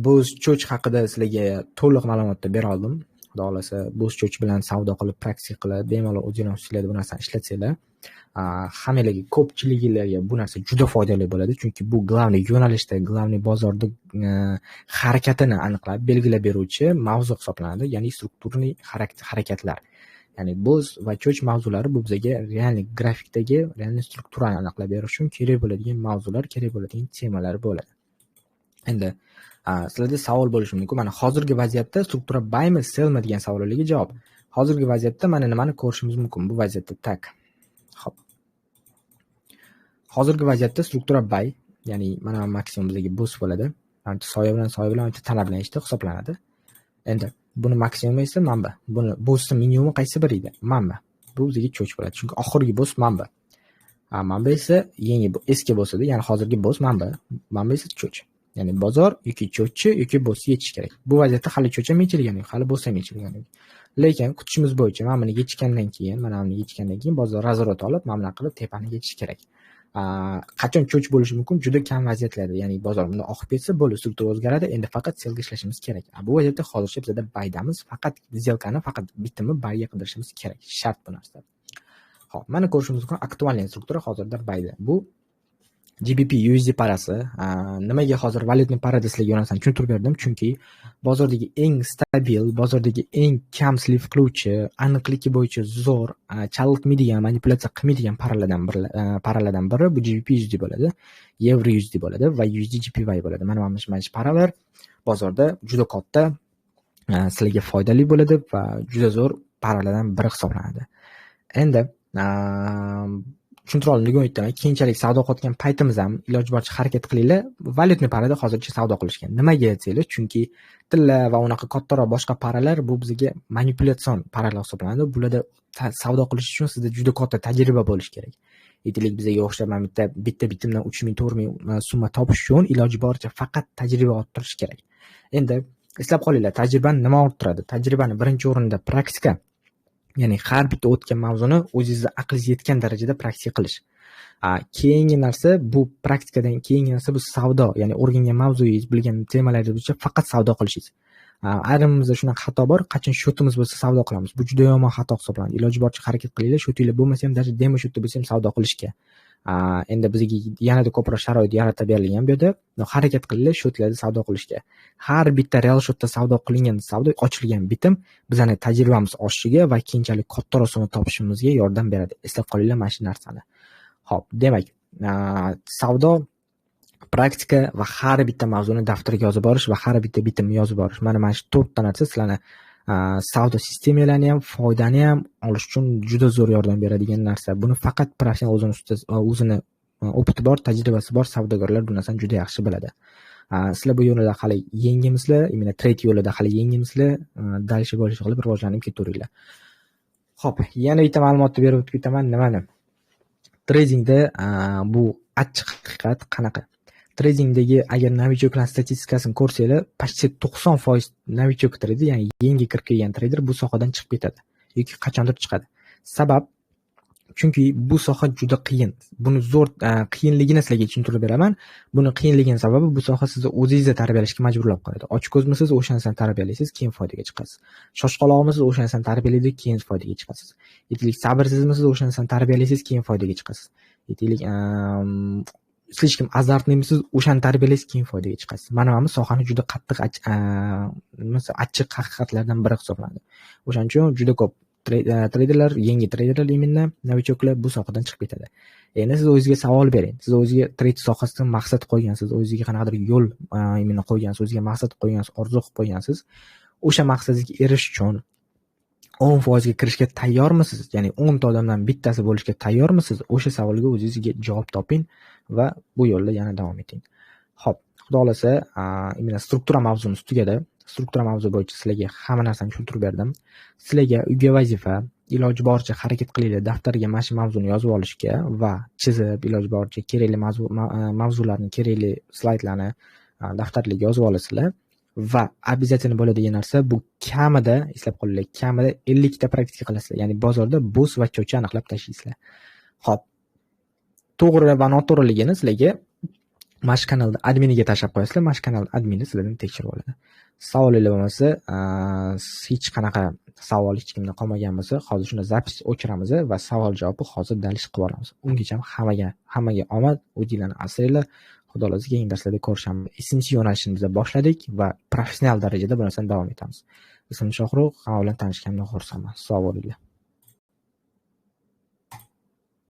A: Bo'z cho'ch haqida sizlarga to'liq ma'lumotni bera oldim. Xudo xolasa bo'z cho'ch bilan savdo qilib, praktika qilib, bemalol o'zingizlar ustinglarda bu narsani ishlatsanglar, hammalarga, ko'pchiliklarga bu narsa juda foydali bo'ladi, chunki bu glavniy yo'nalishda, glavniy bozorda harakatini aniqlab, belgilab beruvchi mavzu hisoblanadi, ya'ni strukturniy harakatlar. Ya'ni bo'z va cho'ch mavzulari bu bizga realniy grafikdagi realniy strukturani aniqlab berish uchun kerak bo'ladigan mavzular, kerak bo'ladigan temalar bo'ladi. Endi sizlarda savol bo'lishi mumkin. Mana hozirgi vaziyatda struktura buymi, sellmi degan savollarga javob. Hozirgi vaziyatda mana nimani ko'rishimiz mumkin bu vaziyatda? Tak. Xo'p. Hozirgi vaziyatda struktura buy, ya'ni mana maksimum bizga boost bo'ladi. Soya bilan talab bilan ishda hisoblanadi. Endi buni maksimumi esa manba. Buni boostni minimumi qaysi biri edi? Manba. Bu bizga cho'ch bo'ladi. Chunki oxirgi boost manba. Manba esa yangi eski bo'lsa-da, ya'ni hozirgi boost manba. Manba esa cho'ch. Ya'ni bozor yoki cho'chchi yoki bo'sga yetish kerak. Bu vaziyatda hali cho'ch ham yechilgani yo'q, hali bo's ham yechilgani yo'q. Lekin kutishimiz bo'yicha mana buni yechgandan keyin bozor razvorot olib, mana qilib tepani yechish kerak. Qachon cho'ch bo'lishi mumkin? Juda kam vaziyatlarda, ya'ni bozor bundan oqib ketsa, bo'ldi, struktura o'zgaradi, endi faqat selga ishlashimiz kerak. Bu vaziyatda hozircha bizda baydamiz, faqat zelkani faqat bitimi bayga qidirishimiz kerak. Shart bu narsa. Xo'p, mana ko'rishimiz mumkin aktual struktura hozirda bayda. Bu GBP USD parasi. Nimaga hozir valyutni para sizlarga yo'nalishini tushuntirib berdim? Chunki bozordagi eng stabil, bozordagi eng kam sliv qiluvchi, aniqligi bo'yicha zo'r, chalg'itmaydigan, manipulyatsiya qilmaydigan paralardan biri bu GBP USD bo'ladi, Euro USD bo'ladi va USD JPY bo'ladi. Mana shu paralar bozorda juda katta, sizlarga foydali bo'ladi va juda zo'r paralardan biri hisoblanadi. Endi tushuntirib oldim, aytdim. Keyinchalik savdo qilayotgan paytimiz ham iloji boricha harakat qilinglar. Valyutni parada hozircha savdo qilishgan. Nimaga aytsanglar? Chunki tilla va unaqa kattaroq boshqa paralar bu bizga manipulятsion paralar hisoblanadi. Bularda savdo qilish uchun sizda juda katta tajriba bo'lish kerak. Aytaylik, bizga o'xshab bitta bitimdan 3000, 4000 summa topish uchun iloji boricha faqat tajriba orttirish kerak. Endi eslab qolinglar, tajribani nima orttiradi? Tajribani birinchi o'rinda praktika. Ya'ni har bitta o'tgan mavzuni o'zingizni aqlingiz yetgan darajada praktika qilish. Keyingi narsa bu praktikadan keyingi narsa bu savdo, ya'ni o'rgangan mavzuyingiz, bilgan temalar bo'yicha faqat savdo qilishingiz. Ayrimimizda shunaqa xato bor, qachon shotimiz bo'lsa savdo qilamiz. Bu juda yomon xato hisoblanadi. Iloji boricha harakat qilinglar, shotinglar bo'lmasa ham, даже demo shotda bo'lsa ham savdo qilishga. Endi bizga yanada ko'proq sharoit yaratib berilgan bu yerda. Harakat qilinglar shotlarda savdo qilishga. Har bitta real shotda savdo qilingan, savdo ochilgan bitim bizani tajribamiz oshishiga va keyinchalik kattaroq summa topishimizga yordam beradi. Eslab qolinglar mana shu narsani. Xo'p, demak, savdo, praktika va har bitta mavzuni daftarga yozib borish va har bitta bitimni yozib borish. Mana shu 4 ta narsa sizlarni savdo sistemalarini ham, foydani ham olish uchun juda zo'r yordam beradigan narsa. Buni faqat professional o'zini opiti bor, tajribasi bor savdogarlar bu narsani juda yaxshi biladi. Sizlar bu yo'lda hali yengimizlar, imенно trade yo'lida hali yengimizlar, dalshi bo'lish qilib rivojlanib ketaveringlar. Xo'p, yana bitta ma'lumotni berib o'tib ketaman. Nimani? Tradingda bu achchiq haqiqat qanaqa? Tradingdagi agar novichoklar statistikasini ko'rsanglar, почти 90% novichok trader, ya'ni yangi kirib kelgan trader bu sohadan chiqib ketadi yoki qachondir chiqadi. Sabab, chunki bu soha juda qiyin. Buni zo'r qiyinligini sizlarga tushuntirib beraman. Buni qiyinligini sababi bu soha sizni o'zingizni tarbiyalashga majburlab qo'yadi. Ochko'zmisiz, o'sha narsani tarbiyalaysiz, keyin foydaga chiqasiz. Shoshqaloqmisiz, o'sha narsani tarbiyalaysiz, keyin foydaga chiqasiz. Aytaylik, sabrsizmisiz, o'sha narsani tarbiyalaysiz, keyin foydaga chiqasiz. Aytaylik, слишком azartnimisiz, o'shani tarbiyalaysiz, keyin foydaga chiqasiz. Mana bu sohani juda qattiq achchiq haqiqatlardan biri hisoblanadi. O'shaning uchun juda ko'p traderlar, yangi traderlar, imенно novichoklar bu sohadan chiqib ketadi. Endi siz o'zingizga savol bering. Siz o'zingizga trade sohasida maqsad qo'ygansiz, o'zingizga qanaqadir yo'l imенно qo'ygansiz, o'zingizga maqsad qo'ygansiz, orzu qilib qo'ygansiz. O'sha maqsadingizga erishish uchun 10% ga kirishga tayyormisiz? Ya'ni 10 ta odamdan bittasi bo'lishga tayyormisiz? O'sha savolga o'zingizga javob toping va bu yo'lda yana davom eting. Xo'p, xudo xolasa, imенно struktura mavzumiz tugadi. Struktura mavzu bo'yicha sizlarga hamma narsani tushuntirib berdim. Sizlarga uyga vazifa, iloji boricha harakat qilinglar daftarga mana shu mavzuni yozib olishga va chizib iloji boricha kerakli mavzularni kerakli slaydlarni daftarlarga yozib olasizlar va обязательно bo'ladigan narsa bu kamida eslab qolinglar kamida 50 ta praktika qilasizlar ya'ni bozorda bo'z va ko'cha aniqlab tashlaysizlar. Xo'p, to'g'ri va noto'g'riligini sizlarga mana shu kanalda adminiga tashlab qo'yasizlar. Mana shu kanal admini sizlardan tekshirib oladi. Savolinglar bo'lmasa, hech qanaqa savol hech kimda qolmagan bo'lsa, hozir shuni zapis o'chiramiz va savol javobni hozir dalish qilib olamiz. Ungacha hammaga omad, o'zinglarni asranglar. Xudo xohlasa keyingi darslarda ko'rishamiz. 5-yo'nalishimizni boshladik va professional darajada bu narsani davom etamiz. Ismim Shohruh, hamma bilan tanishganimdan xursandman. Sog' bo'linglar.